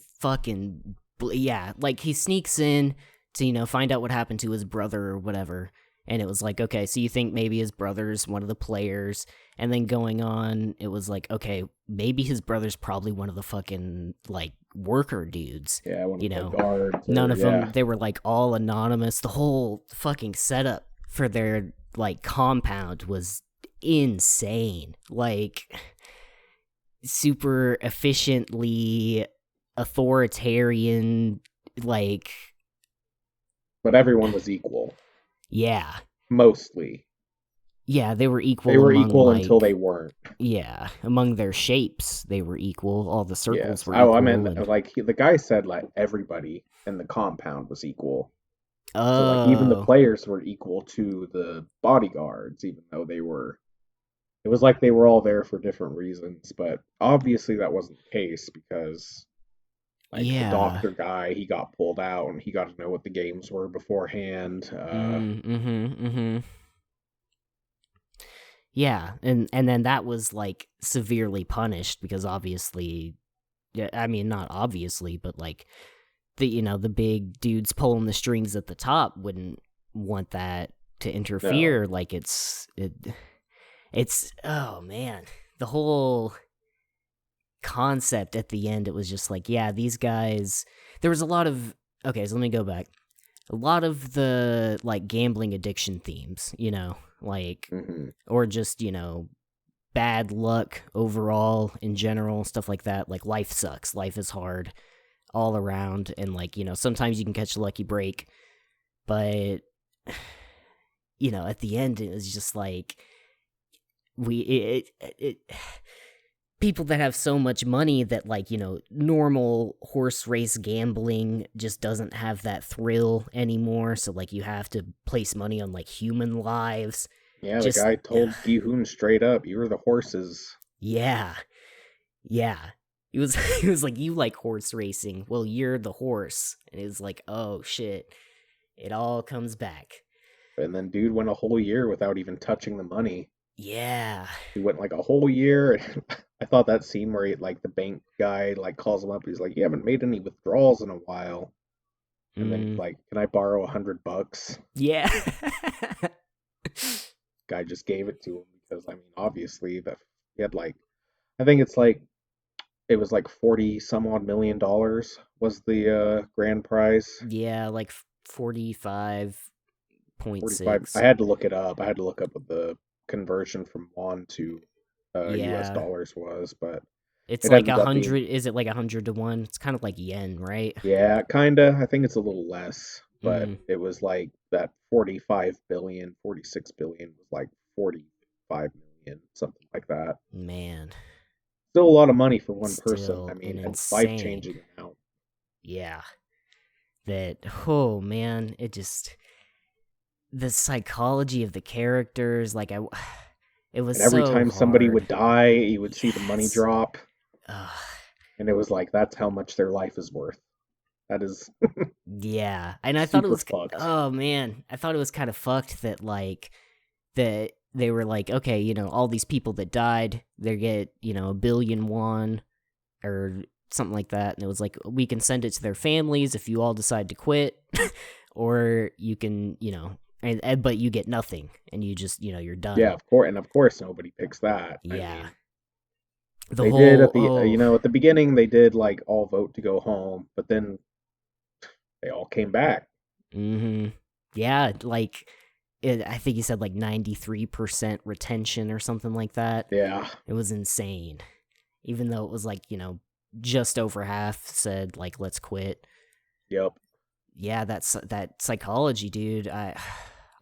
Yeah, like he sneaks in to find out what happened to his brother or whatever, and it was like, okay, so you think maybe his brother's one of the players, and then going on it was like, okay, maybe his brother's probably one of the fucking like worker dudes. Yeah, one you of the know guards, None or of them, yeah. they were like all anonymous. The whole fucking setup for their like compound was insane. Like super efficiently authoritarian, like, But everyone was equal, yeah. mostly. Yeah, they were They equal were among equal until they like, weren't. yeah, among their shapes they were equal. All the circles Yes. were Oh, I equal. meant And like the guy said like everybody in the compound was equal. So like even the oh, players were equal to the bodyguards, even though they were. It was like they were all there for different reasons, but obviously that wasn't the case because like the yeah. doctor guy, he got pulled out and he got to know what the games were beforehand. Mm-hmm. Yeah, and then that was like severely punished because obviously, yeah, I mean not obviously, but like the big dudes pulling the strings at the top wouldn't want that to No, interfere. Like it's oh man, the whole concept at the end, it was just like, yeah, these guys, there was a lot of, okay, so let me go back. A lot of the like gambling addiction themes, like, hmm or just, bad luck overall in general, stuff like that. Like life sucks, life is hard all around, and like, sometimes you can catch a lucky break, but at the end it was just like we it people that have so much money that like normal horse race gambling just doesn't have that thrill anymore, so like you have to place money on like human lives. yeah, the Just guy told Gi-hoon straight up, "You were the horses." yeah, yeah. He was he was like, you like horse racing, well you're the horse. And it was like, oh shit, it all comes back. And then dude went a whole year without even touching the money. Yeah. He went like a whole year. I thought that scene where like the bank guy like calls him up. He's like, "You haven't made any withdrawals in a while." And then he's Mm, like, "Can I borrow $100?" yeah. Guy just gave it to him because I mean, obviously that he had like I think it's like it was like 40 some odd $1 million was the grand prize. Yeah, like 45. I 45.6. had to look it up. I had to look up what the conversion from won to US Yeah. dollars was, but It's it like ended a up being hundred. Is it like 100 to 1? It's kind of like yen, right? yeah, kinda. I think it's a little less, but Mm, it was like that 45 billion, 46 billion was like 45 million, something like that. man, Still a lot of money for one person. I still an mean, and insane. life-changing amount. Yeah. That. Oh man, it just, the psychology of the characters. Like it was And every so time somebody hard. would die, you would see the money Yes. drop, Ugh. and it was like that's how much their life is worth. That is Yeah, and I thought it super was. fucked. Oh man, I thought it was kind of fucked that like that they were like, okay, all these people that died, they get, 1 billion won or something like that. And it was like, we can send it to their families if you all decide to quit, or you can, but you get nothing and you just, you're Yeah, done. of course nobody picks that. I Yeah. mean, The they did whole, at the at the beginning they did like all vote to go home, but then they all came back. mm-hmm. Yeah, like I think he said like 93% retention or something like that. Yeah. It was insane. Even though it was like, just over half said like let's quit. Yep. Yeah, that psychology, dude. I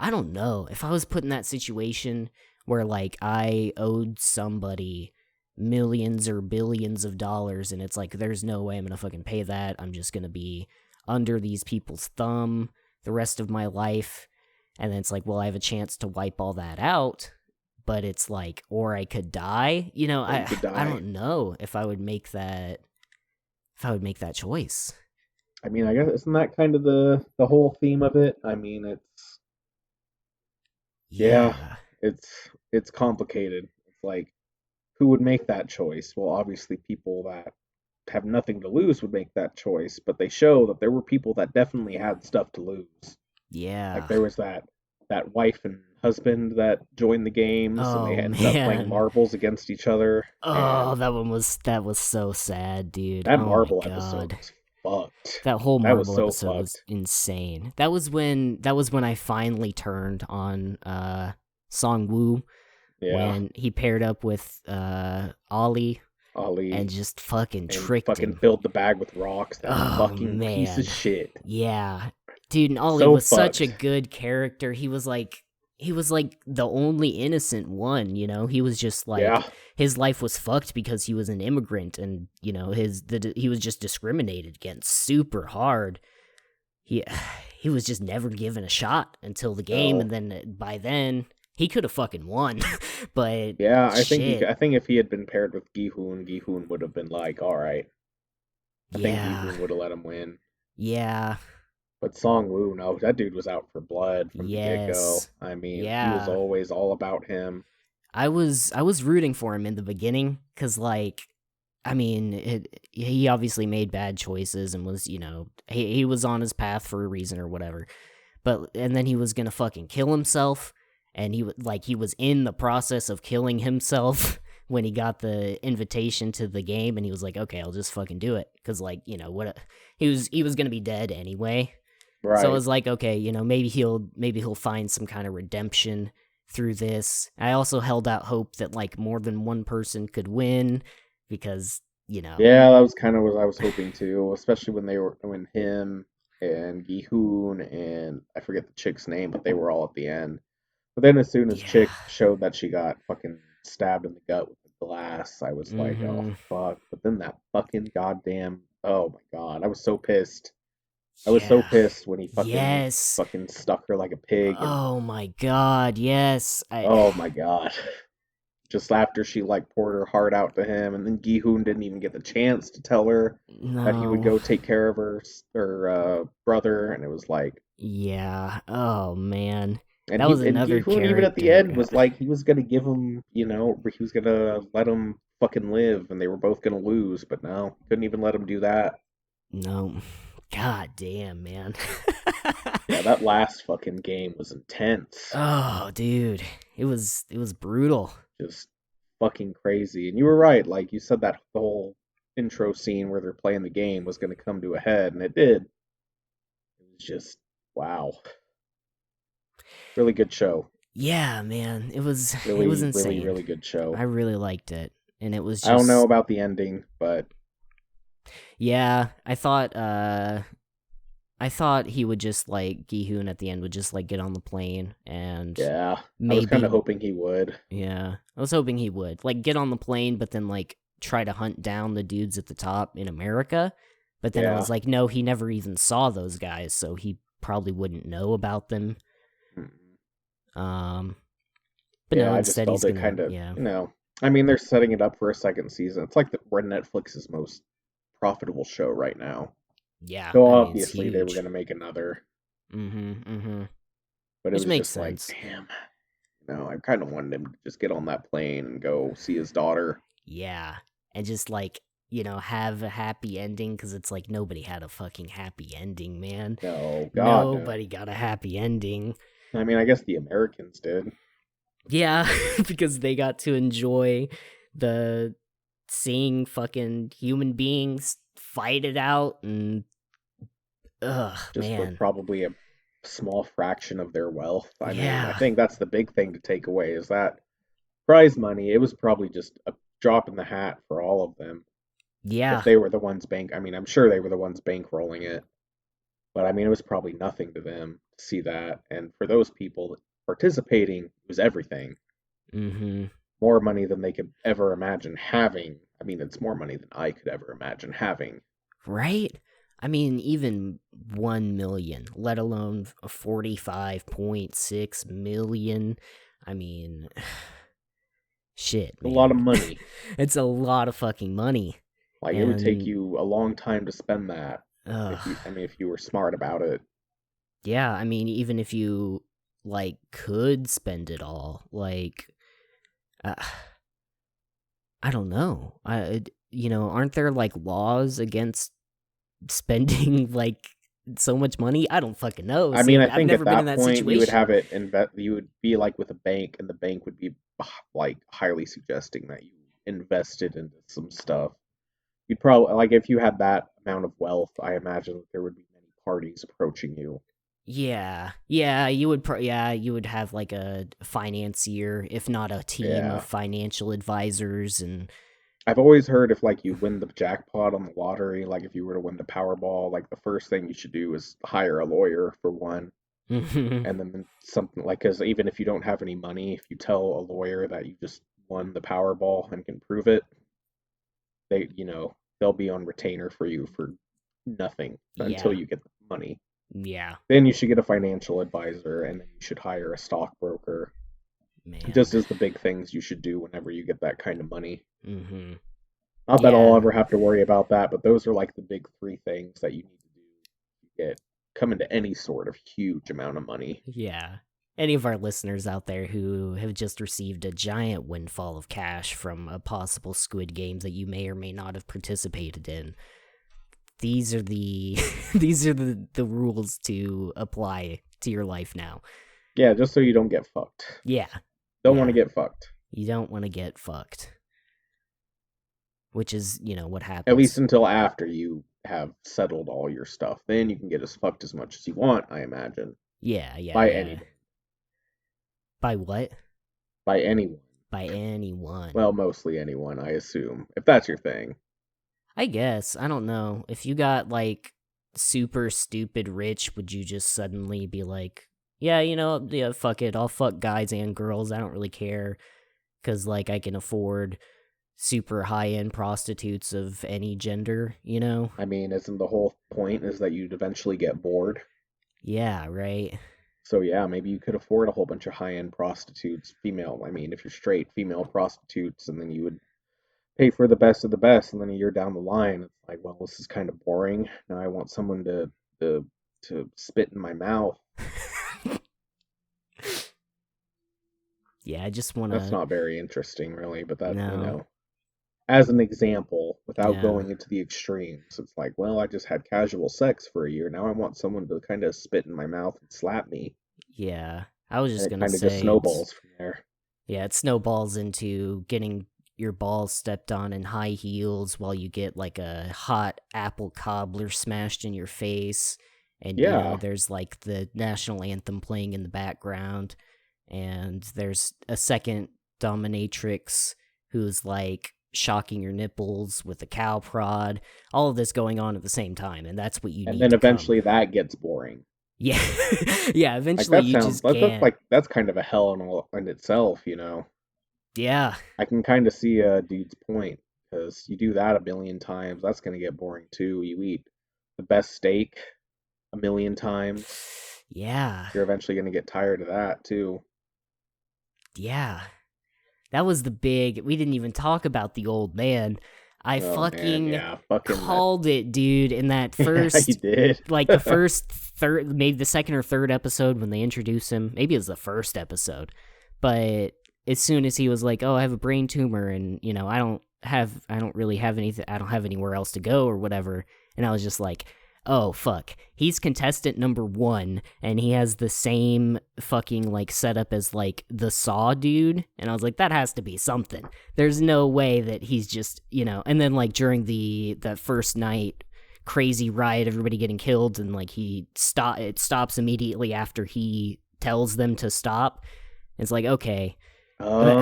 don't know. If I was put in that situation where like I owed somebody millions or billions of dollars and it's like there's no way I'm gonna fucking pay that. I'm just gonna be under these people's thumb the rest of my life. And then it's like, well, I have a chance to wipe all that out, but it's like, or I could die. Or you could die. I don't know if I would make that choice. I mean, I guess isn't that kind of the whole theme of it? I mean, yeah, Yeah. it's complicated. It's like who would make that choice? Well, obviously people that have nothing to lose would make that choice, but they show that there were people that definitely had stuff to lose. Like Yeah. there was that wife and husband that joined the games and they Oh ended up playing man. marbles against each other. Oh, And that was so sad, dude. that Oh my marble episode god. was fucked. That whole That was Marvel so episode was fucked. insane. That was when I finally turned on Song Woo, Yeah, when he paired up with Ollie and Ali just fucking and tricked fucking him. filled the bag with rocks. That Oh fucking piece of man. shit. Yeah. Dude, and Ollie So was such a fucked. good character. He was like the only innocent one, He was just Yeah. like his life was fucked because he was an immigrant and, he was just discriminated against super hard. He he was just never given a shot until the game, No. and then by then he could have fucking won. But Yeah, shit. I think if he had been paired with Gi-hoon, Gi-hoon would have been like, all right. I think Yeah. Gi-hoon would have let him win. Yeah. But Song Woo, no, that dude was out for blood from the get-go. Yes. I mean, he was Yeah. always all about him. I was rooting for him in the beginning cuz like I mean, he obviously made bad choices and was, he was on his path for a reason or whatever. But and then he was going to fucking kill himself, and he was in the process of killing himself when he got the invitation to the game, and he was like, "Okay, I'll just fucking do it," cuz like, he was going to be dead anyway. So I Right. was like, okay, maybe he'll find some kind of redemption through this. I also held out hope that like more than one person could win because, Yeah, that was kind of what I was hoping too, especially when him and Gi-hoon and I forget the chick's name, but they were all at the end. But then as soon as yeah. Chick showed that she got fucking stabbed in the gut with the glass, I was like, oh Mhm. fuck. But then that fucking goddamn, oh my god, I was so pissed. I was so Yeah. pissed when he Yes. fucking stuck her like a pig and Oh my god, yes. oh my god. Just after she like poured her heart out to him, and then Gi-hoon didn't even get the chance to tell her that he would No. go take care of her brother, and it was like, Yeah. Oh man. and That was Gi another Hoon even at the character. end was like he was gonna give him, he was gonna let him fucking live, and they were both gonna lose, but no, couldn't even let him do that. No. God damn, man. Yeah, that last fucking game was intense, Oh, dude. It was brutal. just fucking crazy. And you were right, like you said, that whole intro scene where they're playing the game was gonna come to a head, and it did. It was just wow, really good show, Yeah, man. It was really, really, insane. really good show. I really liked it. And it was I don't know just about the ending, but yeah, I thought he would just like Gi-hoon at the end would just like get on the plane and yeah, I was kind of maybe hoping he would. yeah, I was hoping he would like get on the plane but then like try to hunt down the dudes at the top in America. But then I Yeah. was like, no, he never even saw those guys, so he probably wouldn't know about them. Mm. Um but Yeah, no, I just instead he's felt it gonna kind of, yeah. I mean, they're setting it up for a second season. It's like we're Netflix's most profitable show right now. Yeah, So I mean it's obviously they were huge. going to make another, Mm-hmm. but it Which was makes just like, sense. damn, I kind of wanted him to just get on that plane and go see his daughter. Yeah. And just like, have a happy ending because it's like nobody had a fucking happy ending, man. No, God, no. Nobody got a happy ending. I mean, I guess the Americans did. Yeah, because they got to enjoy the seeing fucking human beings fight it out and ugh, Just for man. probably a small fraction of their wealth. I mean, I Yeah. think that's the big thing to take away is that prize money, it was probably just a drop in the hat for all of them. If Yeah. they were the ones I mean, I'm sure they were the ones bankrolling it, but I mean, it was probably nothing to them to see that. And for those people participating, it was everything. Mhm. More money than they could ever imagine having. I mean, it's more money than I could ever imagine having. Right? I mean, even 1 million, let alone 45.6 million. I mean, shit, A lot of man. money. It's a lot of fucking money. Like it would take And you a long time to spend that if uh you I mean if you were smart about it. yeah, I mean even if you like could spend it all, like uh, I don't know. Aren't there like laws against spending like so much money? I don't fucking know. I mean, See, I I've think at never been in that that point you would situation. have it you would be like with a bank and the bank would be like highly suggesting that you invested into some stuff. You'd probably like if you had that amount of wealth, I imagine that there would be many parties approaching you. Yeah, yeah, you would. Yeah, you would have like a financier, if not a team of Yeah. financial advisors, and I've always heard if like you win the jackpot on the lottery, like if you were to win the Powerball, like the first thing you should do is hire a lawyer for one. And then something like, because even if you don't have any money, if you tell a lawyer that you just won the Powerball and can prove it, they'll be on retainer for you for nothing until yeah, you get the money. yeah, Then you should get a financial advisor, and then you should hire a stockbroker. Just man. as the big things you should do whenever you get that kind of money. Mm-hmm. Not that I'll Yeah, ever have to worry about that, but those are like the big three things that you need to do to get come into any sort of huge amount of money. yeah. Any of our listeners out there who have just received a giant windfall of cash from a possible Squid Games that you may or may not have participated in, these are the these are the rules to apply to your life now. Yeah, just so you don't get fucked. Yeah, Don't want to yeah. get fucked. You don't want to get fucked, which is, what At least happens. until after you have settled all your stuff. Then you can get as fucked as much as you want, I imagine. Yeah, yeah, By yeah. anyone. By what? By anyone. By anyone. Well, mostly anyone, I assume. If that's your thing. I guess. I don't know. If you got, like, super stupid rich, would you just suddenly be like, yeah, yeah, fuck it. I'll fuck guys and girls. I don't really care. Because, like, I can afford super high end prostitutes of any gender? I mean, isn't the whole point is that you'd eventually get bored? Yeah, right. So yeah, maybe you could afford a whole bunch of high-end prostitutes, female. I mean, if you're straight, female prostitutes, and then you would pay for the best of the best, and then a year down the line, it's like, well, this is kind of boring. Now I want someone to to spit in my mouth. Yeah, I just want That's to. not very interesting, really. But that, No. as an example, without Yeah. going into the extremes, it's like, well, I just had casual sex for a year. Now I want someone to kind of spit in my mouth and slap me, Yeah. I was and just it going to kind of just say it's. snowballs from there. Yeah, it snowballs into getting your balls stepped on in high heels while you get like a hot apple cobbler smashed in your face. And, Yeah, there's like the national anthem playing in the background. And there's a second dominatrix who's like shocking your nipples with a cow prod. All of this going on at the same time. And that's what you and need then to come. eventually that gets boring. Yeah. Yeah, Like eventually that you sounds just can't. that's kind of a hell in itself. Yeah. I can kind of see a dude's point because you do that a million times, that's gonna get boring too. You eat the best steak a million times, Yeah. you're eventually gonna get tired of that too. Yeah. That was the big. We didn't even talk about the old man. I Oh man, fucking yeah, fucking that. called it, dude, in that Yeah, you first, did. like the first third, maybe the second or third episode when they introduce him. Maybe it was the first episode. But as soon as he was like, oh, I have a brain tumor and, I don't really have anything, I don't have anywhere else to go or whatever. And I was just like, oh, fuck. He's contestant number 1, and he has the same fucking, like, setup as, like, the Saw dude. And I was like, that has to be something. There's no way that he's just, and then, like, during that first night, crazy riot, everybody getting killed, and like it stops immediately after he tells them to stop. It's like, okay. Oh,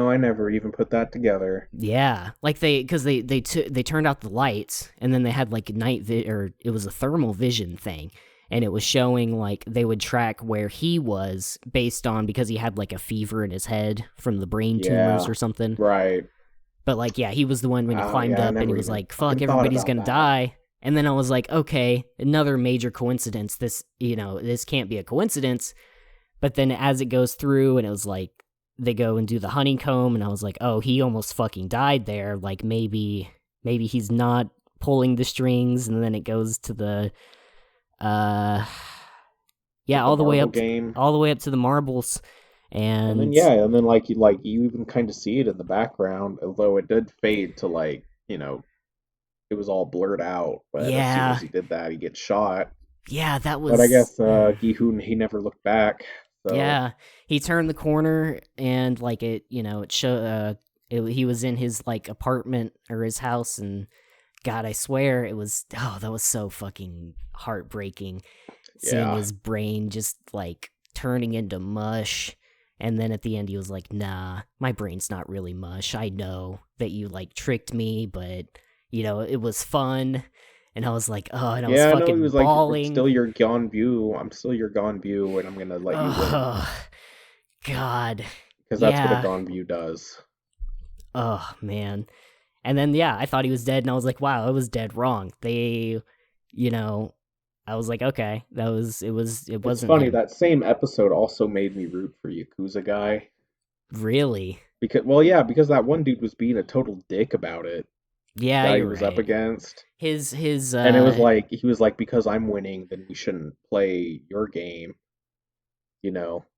I never even put that together. Yeah, like because they turned out the lights, and then they had like or it was a thermal vision thing, and it was showing like they would track where he was based on, because he had like a fever in his head from the brain tumors Yeah, or something. right. But like, yeah, he was the one when he Oh, climbed yeah, I up and he never was even like, "Fuck, fucking thought everybody's about gonna that. die." And then I was like, okay, another major coincidence. This can't be a coincidence. But then as it goes through, and it was like they go and do the honeycomb, and I was like, oh, he almost fucking died there. Like maybe he's not pulling the strings, and then it goes to the uh yeah, The marble game. all the way up to the marbles, And then and yeah, and then you even kind of see it in the background, although it did fade to it was all blurred out. But as soon as yeah, he did that, he gets shot. yeah, that But I was. guess Gi-hoon, he never looked back. So Yeah, he turned the corner and like it show he was in his like apartment or his house, and God, I swear that was so fucking heartbreaking, seeing yeah, his brain just like turning into mush. And then at the end he was like, "Nah, my brain's not really mush. I know that you like tricked me, but it was fun." And I was like, "Oh," and I was yeah. No, he fucking was like, "I'm bawling. still your Gyeonbyu. I'm still your Gyeonbyu, and I'm gonna let you win Oh, God. because that's what a Yeah. Gyeonbyu does." Oh, man. And then, yeah, I thought he was dead, and I was like, wow, I was dead wrong. You know, I was like, okay, it It's wasn't funny him. that same episode also made me root for Yakuza guy Really? because, well, yeah, because that one dude was being a total dick about it. The Yeah, guy he you're was up right. against. His, And it was like he was like, because I'm winning, then we shouldn't play your game.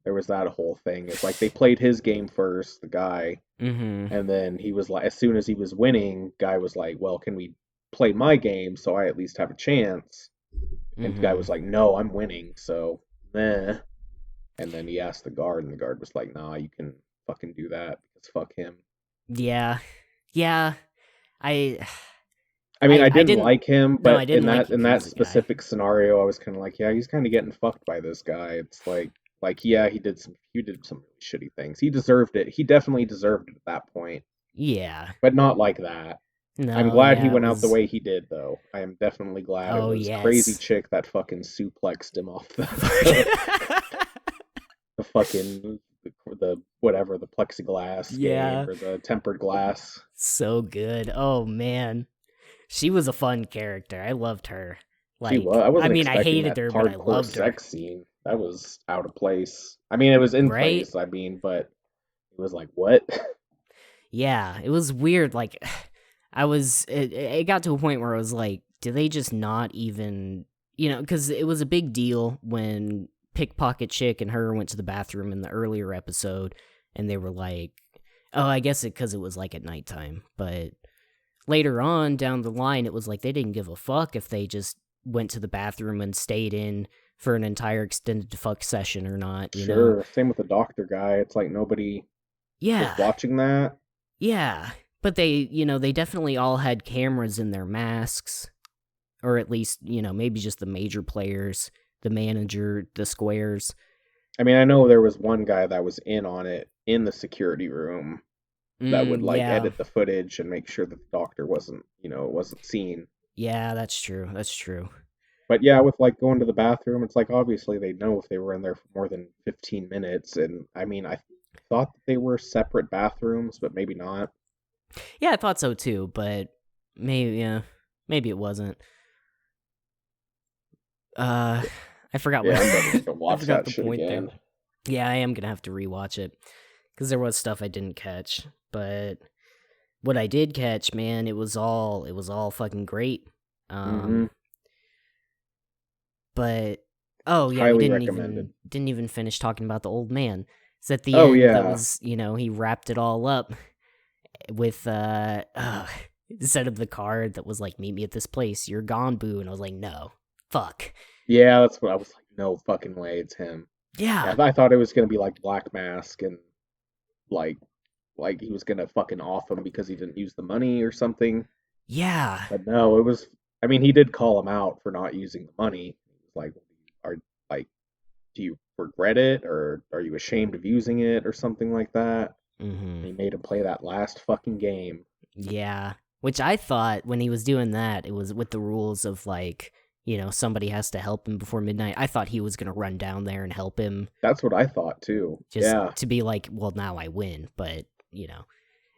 There was that whole thing. It's like they played his game first, the guy, mm-hmm, and then he was like, as soon as he was winning, guy was like, well, can we play my game so I at least have a chance? And the guy mm-hmm. was like, no, I'm winning, so meh. And then he asked the guard, and the guard was like, nah, you can fucking do that because fuck him. Yeah. Yeah. I, I mean, I I didn't didn't, like him, no, but I didn't like in that Yakuza guy. specific scenario, I was kind of like, yeah, he's kind of getting fucked by this guy. It's yeah, he did some really shitty things. He deserved it. He definitely deserved it at that point, Yeah. but not like that. I'm No, glad he yeah, it went out the was, way he did, though. I am definitely glad it oh, was crazy yes. chick that fucking suplexed him off the Fuck. the fucking the whatever the plexiglass game Yeah. or the tempered glass. So good. Oh, man. She was a fun character. I loved her. She was. Like, I I wasn't mean, I expecting hated that her, but I hardcore loved her. sex scene. That was out of place. I mean, it was in Right? place. I mean, but it was like, what? Yeah, it was weird. Like, it got to a point where I was like, do they just not even, because it was a big deal when Pickpocket Chick and her went to the bathroom in the earlier episode, and they were like, oh, I guess because it was like at nighttime. But later on down the line, it was like they didn't give a fuck if they just went to the bathroom and stayed in for an entire extended fuck session or not. Sure. Same with the doctor guy. It's like nobody was Yeah, watching that. yeah. But they definitely all had cameras in their masks, or at least, maybe just the major players, the manager, the squares. I mean, I know there was one guy that was in on it in the security room that would like Yeah. edit the footage and make sure that the doctor wasn't seen. Yeah, that's true. That's true. But yeah, with like going to the bathroom, it's like obviously they know if they were in there for more than 15 minutes. And I mean, I thought that they were separate bathrooms, but maybe not. Yeah, I thought so too, but maybe, yeah, maybe it wasn't. Uh, I forgot what Yeah, I'm definitely gonna I watch forgot that the shit point there. again. Yeah, I am gonna have to rewatch it because there was stuff I didn't catch, but what I did catch, man, it was all fucking great. Mm-hmm. Um, but oh yeah, we Highly didn't recommended. even didn't even finish talking about the old man. It's at the Oh end that yeah, was he wrapped it all up with set up the card that was like, meet me at this place, you're gone, boo, and I was like, no, fuck. yeah. That's what I was like. No fucking way, it's him. Yeah, Yeah, I thought it was gonna be like Black Mask and like like he was gonna fucking off him because he didn't use the money or something. yeah, But no, it was. I mean, he did call him out for not using the money. He was like, "Are like, do you regret it, or are you ashamed of using it, or something like that?" Mm-hmm. And he made him play that last fucking game. Yeah. Which I thought when he was doing that, it was with the rules of like, somebody has to help him before midnight. I thought he was gonna run down there and help him That's what I thought too. just Yeah. to be like, well, now I win. But No.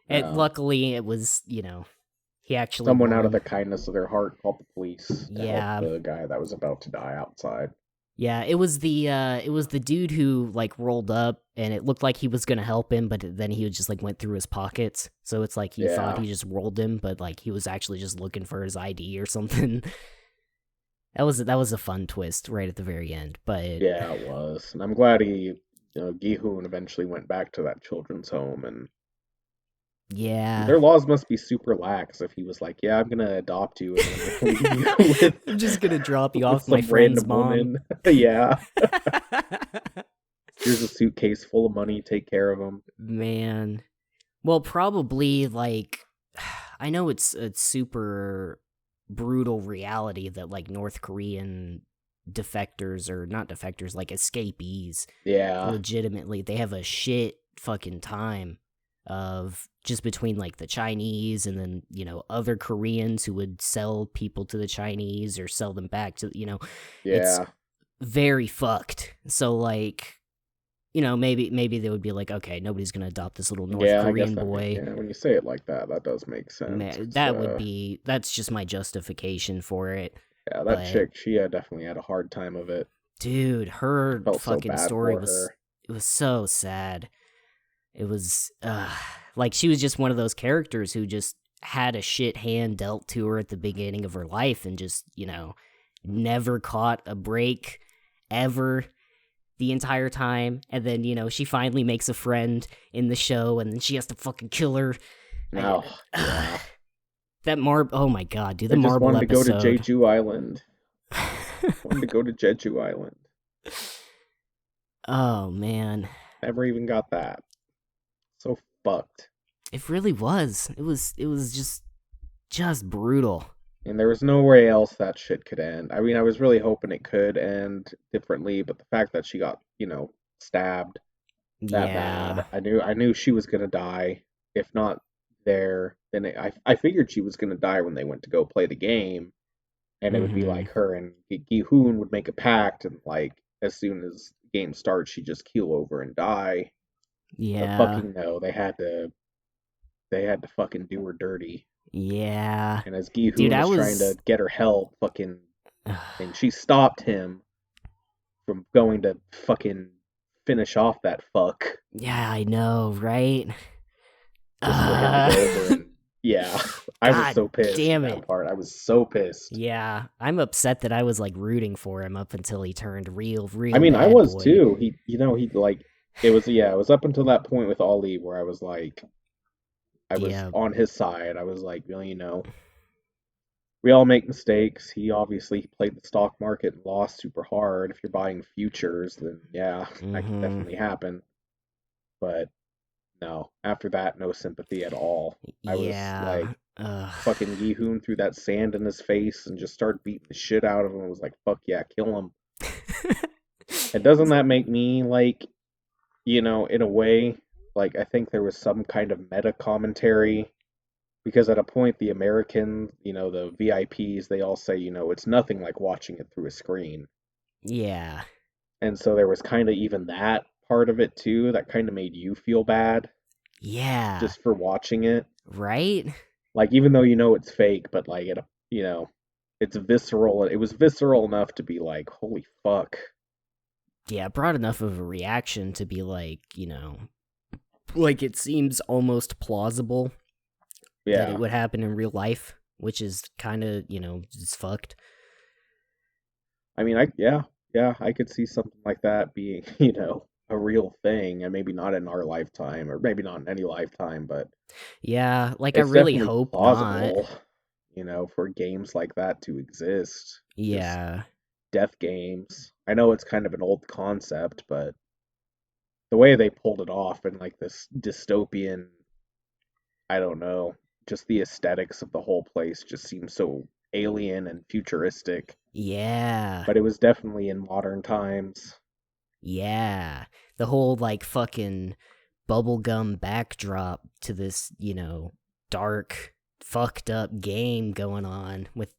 luckily it was, he actually Someone out of won. the kindness of their heart called the police to help Yeah. the guy that was about to die outside. Yeah, it was the dude who like rolled up and it looked like he was gonna help him, but then he just like went through his pockets. So it's like he thought Yeah. he just rolled him, but like he was actually just looking for his ID or something. That was a fun twist right at the very end. But Yeah, it was. And I'm glad Gi-hoon eventually went back to that children's home, and yeah. their laws must be super lax if he was like, "Yeah, I'm gonna adopt you and I'm gonna leave you I'm just gonna drop you with off my some friend's random mom. woman." Yeah. Here's a suitcase full of money, take care of him. Man. Well, probably like I know it's a super brutal reality that like North Korean defectors or not defectors, like escapees, Yeah. legitimately they have a shit fucking time of just between like the Chinese and then, other Koreans who would sell people to the Chinese or sell them back to, it's Yeah. very fucked. So like maybe they would be like, okay, nobody's gonna adopt this little North Yeah, I guess Korean that boy. yeah, when you say it like that does make sense. Man, It's that's just my justification for it. yeah, that But chick, she definitely had a hard time of it. dude, her Felt so fucking bad story for was her. it was so sad. It was like she was just one of those characters who just had a shit hand dealt to her at the beginning of her life and just, never caught a break ever the entire time. And then, she finally makes a friend in the show and then she has to fucking kill her. I, Oh, yeah. that oh my god, dude, I the just marble wanted to go to episode. Jeju Island. Wanted to go to Jeju Island. Oh man. Never even got that. So fucked. It really was. It was just brutal. And there was no way else that shit could end. I mean, I was really hoping it could end differently, but the fact that she got, stabbed that bad, Yeah. I knew she was gonna die. If not there, then I figured she was gonna die when they went to go play the game, and it would be Mhm. like her and Gi-hoon would make a pact, and like as soon as the game starts, she just keel over and die. But Yeah. fucking no, they had to fucking do her dirty. Yeah. And as Dude, Gi-hoon I was trying to was get her help, fucking, and she stopped him from going to fucking finish off that fuck yeah, I know, right? just for him to go over and yeah, I was God so pissed at damn it. that part. I was so pissed. Yeah, I'm upset that I was like rooting for him up until he turned real, I real mean, I bad was boy. too. He like it was up until that point with Ali where I was like I was Yeah. on his side. I was like, well, we all make mistakes. He obviously played the stock market and lost super hard. If you're buying futures, then yeah, that can Mm-hmm. definitely happen. But no, after that, no sympathy at all. I was like, Yeah. Ugh. fucking Gi-hoon threw that sand in his face and just started beating the shit out of him. I was like, fuck yeah, kill him. And doesn't that make me like, in a way, like I think there was some kind of meta commentary because at a point the American, the VIPs, they all say, it's nothing like watching it through a screen. Yeah. And so there was kind of even that part of it too that kind of made you feel bad Yeah. just for watching it. Right? Like even though it's fake, but like you know, it's visceral. It was visceral enough to be like, holy fuck. Yeah, it brought enough of a reaction to be like, like it seems almost plausible that it Yeah. would happen in real life, which is kind of, just fucked. I mean, yeah, I could see something like that being, a real thing, and maybe not in our lifetime, or maybe not in any lifetime, but Yeah, like I it's really definitely hope not. plausible, for games like that to exist. Just Yeah. death games. I know it's kind of an old concept, but the way they pulled it off in like this dystopian, I don't know, just the aesthetics of the whole place just seemed so alien and futuristic. Yeah. But it was definitely in modern times. Yeah. The whole like fucking bubblegum backdrop to this, dark, fucked up game going on with,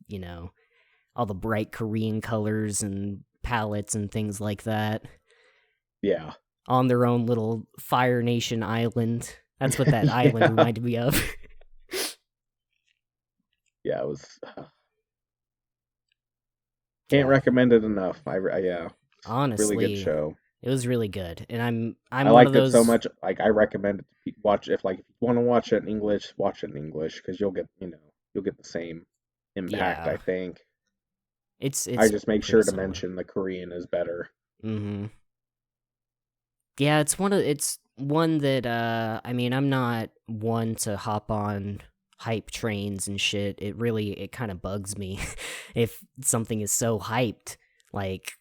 all the bright Korean colors and palettes and things like that Yeah. on their own little Fire Nation island. That's what that island Yeah. reminded me of. Yeah, it was. Can't Yeah. recommend it enough. Yeah, really good Honestly, show. it was really good. And I I'm one of liked it so those. much. Like I recommend it to watch if like if you want to watch it in English, watch it in English because you'll get the same impact. I Yeah. think. I It's just make pretty sure to similar. mention the Korean is better. Mhm. Yeah, it's one that I'm not one to hop on hype trains and shit. It kind of bugs me if something is so hyped. Like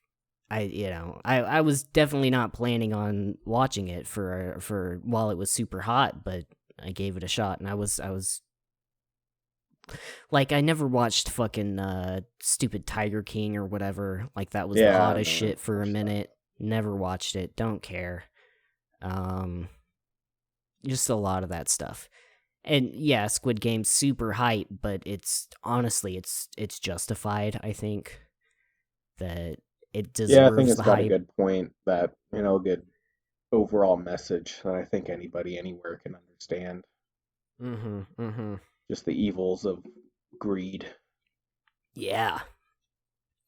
I was definitely not planning on watching it for while it was super hot, but I gave it a shot and I was like I never watched fucking stupid Tiger King or whatever. Like that was the Yeah, hottest no, of shit for a course not. minute. Never watched it. Don't care. Um, just a lot of that stuff. And yeah, Squid Game's super hype, but it's honestly it's justified, I think, that it Yeah, I think deserves it's the got a hype. good point that a good overall message that I think anybody anywhere can understand. Mhm. Mhm. Just the evils of greed, Yeah.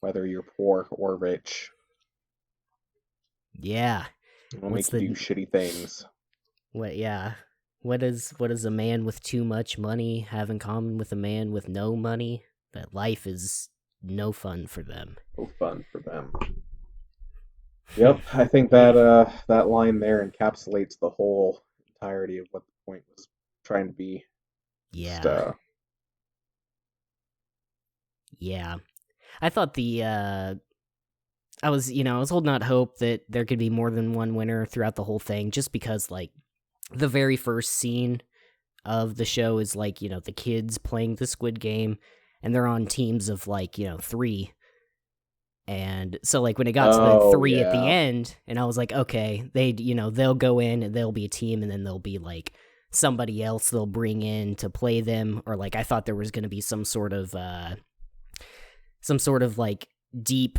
whether you're poor or rich. Yeah. It'll What's make you do the shitty things. what yeah. What does a man with too much money have in common with a man with no money? That life is no fun for them. No fun for them. Yep, I think that line there encapsulates the whole entirety of what the point was trying to be. Just Yeah. Yeah. I thought I was holding out hope that there could be more than one winner throughout the whole thing, just because like the very first scene of the show is like the kids playing the Squid Game, and they're on teams of like three, and so like when it got to the oh three at the yeah. end, and I was like, okay, they'll go in and they'll be a team, and then they'll be like somebody else they'll bring in to play them, or like I thought there was going to be some sort of like deep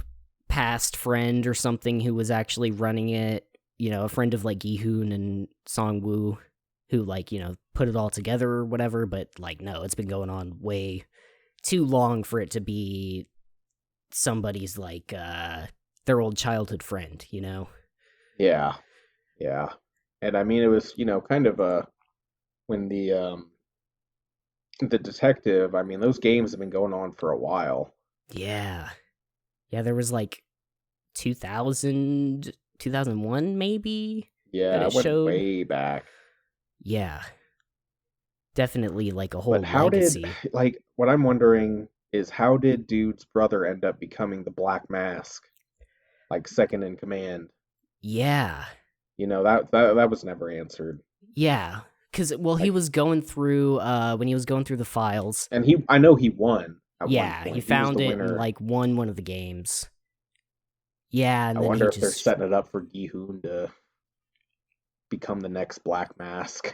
past friend or something who was actually running it, a friend of like Gi-hoon and Song-woo, who like, put it all together or whatever, but like no, it's been going on way too long for it to be somebody's like their old childhood friend. Yeah. Yeah. And I mean it was, kind of when the detective, I mean those games have been going on for a while. Yeah. Yeah, there was like 2001 maybe that Yeah, it it went showed. way back. Yeah. Definitely like a But whole how did legacy. like what I'm wondering is how did Dude's brother end up becoming the Black Mask, like second in command? Yeah. That was never answered. Yeah. Cause well he Like, was going through when he was going through the files. and I know he won at one Yeah, he point. He was found the it and winner. like won one of the games. Yeah, I and then he wonder if they're just setting it up for Gi-hoon to become the next Black Mask.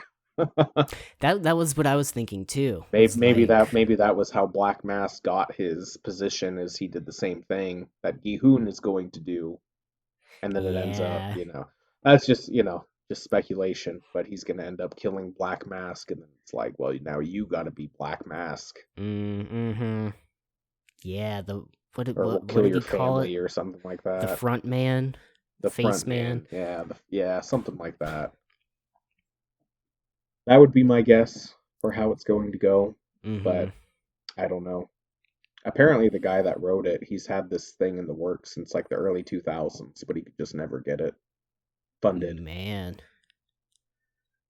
that was what I was thinking too. Maybe Was like maybe that was how Black Mask got his position, is he did the same thing that Gi-hoon is going to do, and then it ends up, yeah. that's just just speculation. But he's gonna end up killing Black Mask, and then it's like, well, now you got to be Black Mask, Mm-hmm. Yeah, the what did or we'll what kill did your he call it? family or something like The that. front man, The face front man. man, yeah, yeah, something like that. That would be my guess for how it's going to go, Mm-hmm. but I don't know. Apparently, the guy that wrote it, he's had this thing in the works since like the early 2000s, but he could just never get it funded. Man,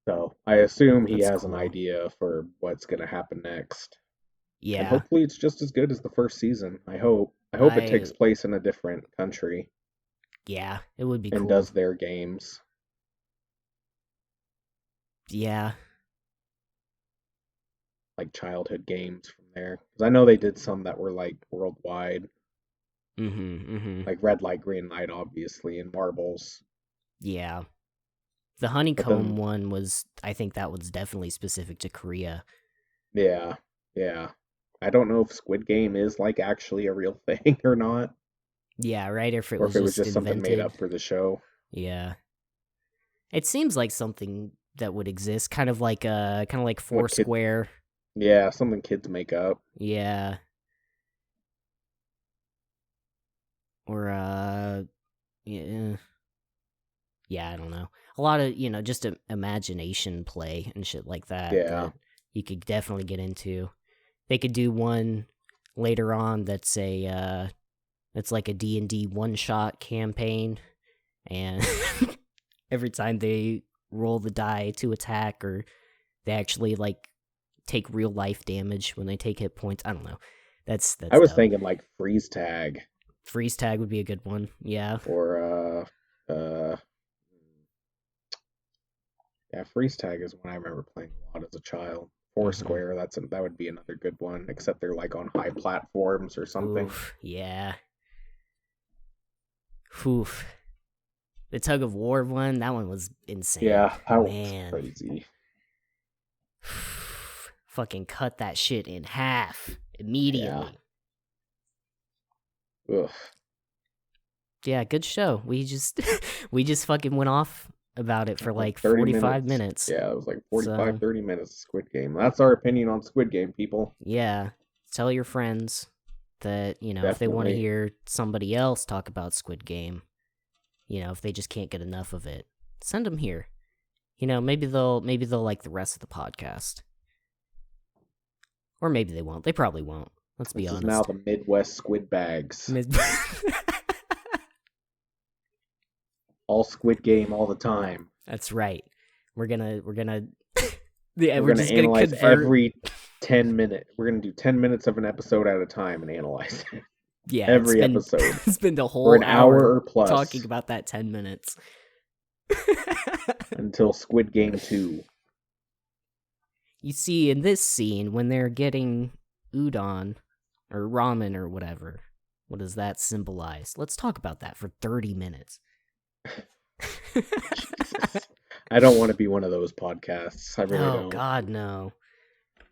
So I assume he that's has an cool. idea for what's going to happen next. And Yeah, hopefully it's just as good as the first season. I hope. I hope it takes I place in a different country yeah, it would be and cool. does their games. Yeah, like childhood games from there. Because I know they did some that were like worldwide, Mm-hmm. like Red Light, Green Light, obviously, and Marbles. Yeah. The But honeycomb then, one was, I think that was definitely specific to Korea. yeah, yeah. I don't know if Squid Game is like actually a real thing or not, Yeah, right? If it or if was it was just just something made invented. up for the show. Yeah. It seems like something that would exist, kind of like What kid? Foursquare. Yeah, something kids make up. Yeah. Or yeah, yeah, I don't know. A lot of, just imagination play and shit like that Yeah, that you could definitely get into. They could do one later on that's like a D&D one-shot campaign, and every time they roll the die to attack, or they actually like take real life damage when they take hit points. I don't know. I That's was dope. thinking like freeze tag Freeze tag would be a good one. Yeah. or yeah, freeze tag is one I remember playing a lot as a child. Mhm. Foursquare, that would be another good one, except they're like on high platforms or something. Oof. Yeah. Oof. The tug of war one, that one was insane. Yeah, that was Man. crazy. Fucking cut that shit in half Yeah. immediately. Ugh. Yeah, good show. We just we just fucking went off about it for Like like 30 45 minutes. minutes. Yeah, it was like 45, So, 30 minutes of Squid Game. That's our opinion on Squid Game, people. yeah, tell your friends that, if they want to Definitely. hear somebody else talk about Squid Game, if they just can't get enough of it, send them here. Maybe they'll like the rest of the podcast. Or maybe they won't. They probably won't. Let's be This is now honest. the Midwest Squidbags. All Squid Game all the time. That's right. We're gonna yeah, We're we're going to just gonna analyze convert. every 10 minutes. We're going to do 10 minutes of an episode at a time and analyze it. Yeah, Every episode. it's been the For whole an hour hour or plus talking about that 10 minutes. until Squid Game 2. You see, in this scene, when they're getting udon or ramen or whatever, what does that symbolize? Let's talk about that for 30 minutes. Jesus. I don't want to be one of those podcasts. I really Oh, don't. God, no.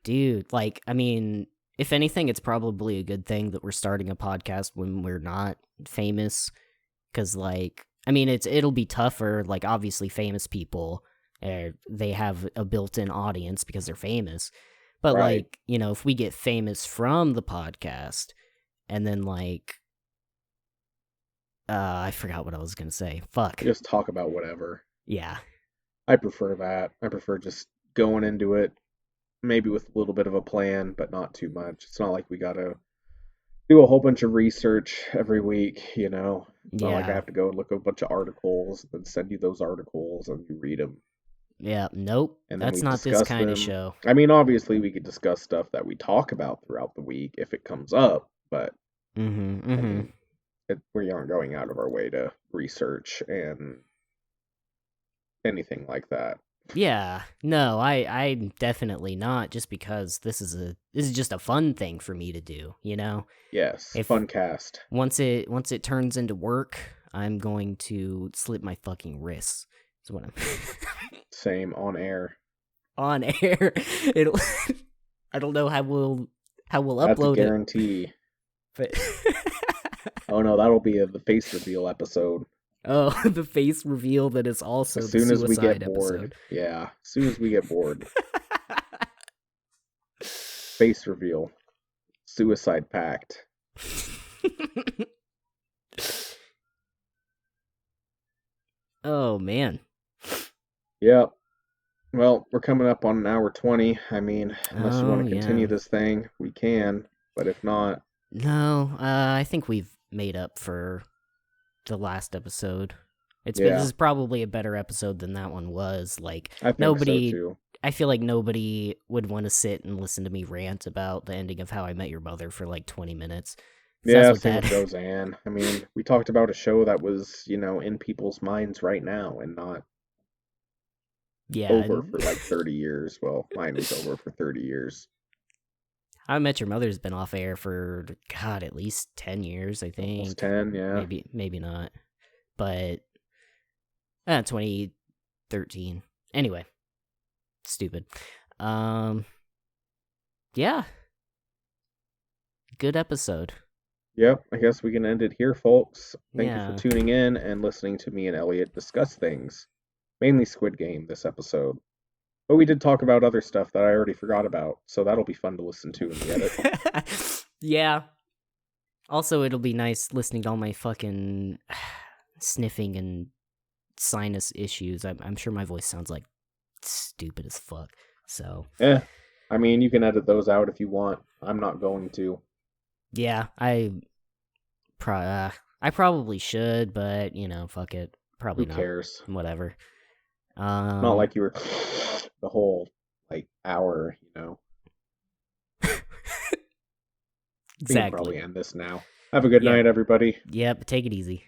Dude, like, I mean, if anything, it's probably a good thing that we're starting a podcast when we're not famous. Because, like, I mean, it'll be tougher. Like, obviously, famous people, they have a built-in audience because they're famous. But, Right. like, if we get famous from the podcast, and then, like, I forgot what I was gonna say. Fuck. Just talk about whatever. Yeah. I prefer that. I prefer just going into it, maybe with a little bit of a plan, but not too much. It's not like we gotta do a whole bunch of research every week. It's not like I Yeah. have to go and look at a bunch of articles and send you those articles and you read them Yeah. Nope. and then we That's not this discuss kind of them. show. I mean, obviously we could discuss stuff that we talk about throughout the week if it comes up, but Mm-hmm. I Mm-hmm. mean, we aren't going out of our way to research and anything like that. Yeah, no, I'm definitely not. Just because this is just a fun thing for me to do. Yes, If fun cast. once it turns into work, I'm going to slip my fucking wrists. Is what I'm Same on air. on air. It'll. I don't know how we'll That's a upload it, guarantee. but Oh no, that'll be the face reveal episode. oh, the face reveal that is also As the soon as we get suicide bored. episode. Yeah, as soon as we get bored. Face reveal. Suicide pact. Oh man. Yep. Well, we're coming up on an hour 20. I mean, unless you want Oh to continue yeah. this thing, we can. But if not, No, I think we've made up for the last episode. This yeah, is probably a better episode than that one was. Like, I think so nobody, too. I feel like nobody would want to sit and listen to me rant about the ending of How I Met Your Mother for like 20 minutes. 'Cause that's Yeah, what same that. with Roseanne. I mean, we talked about a show that was, in people's minds right now and not Yeah, over for like 30 years. Well, mine was over for 30 years. How I Met Your Mother's been off air for God at least 10 years, I Almost think. 10, yeah. Maybe not, but 2013. Anyway, stupid. Yeah, good episode. Yep, I guess we can end it here, folks. Thank you for Yeah. tuning in and listening to me and Elliot discuss things. Mainly Squid Game this episode. But we did talk about other stuff that I already forgot about, so that'll be fun to listen to in the edit. Yeah. Also, it'll be nice listening to all my fucking sniffing and sinus issues. I'm sure my voice sounds like stupid as fuck. So, Eh, I mean, you can edit those out if you want. I'm not going to. yeah, I probably should, but fuck it. Probably Who not. cares? Whatever. It's not like you were the whole, like, hour, We can Exactly. probably end this now. Have a good Yep. night, everybody. Yep. Take it easy.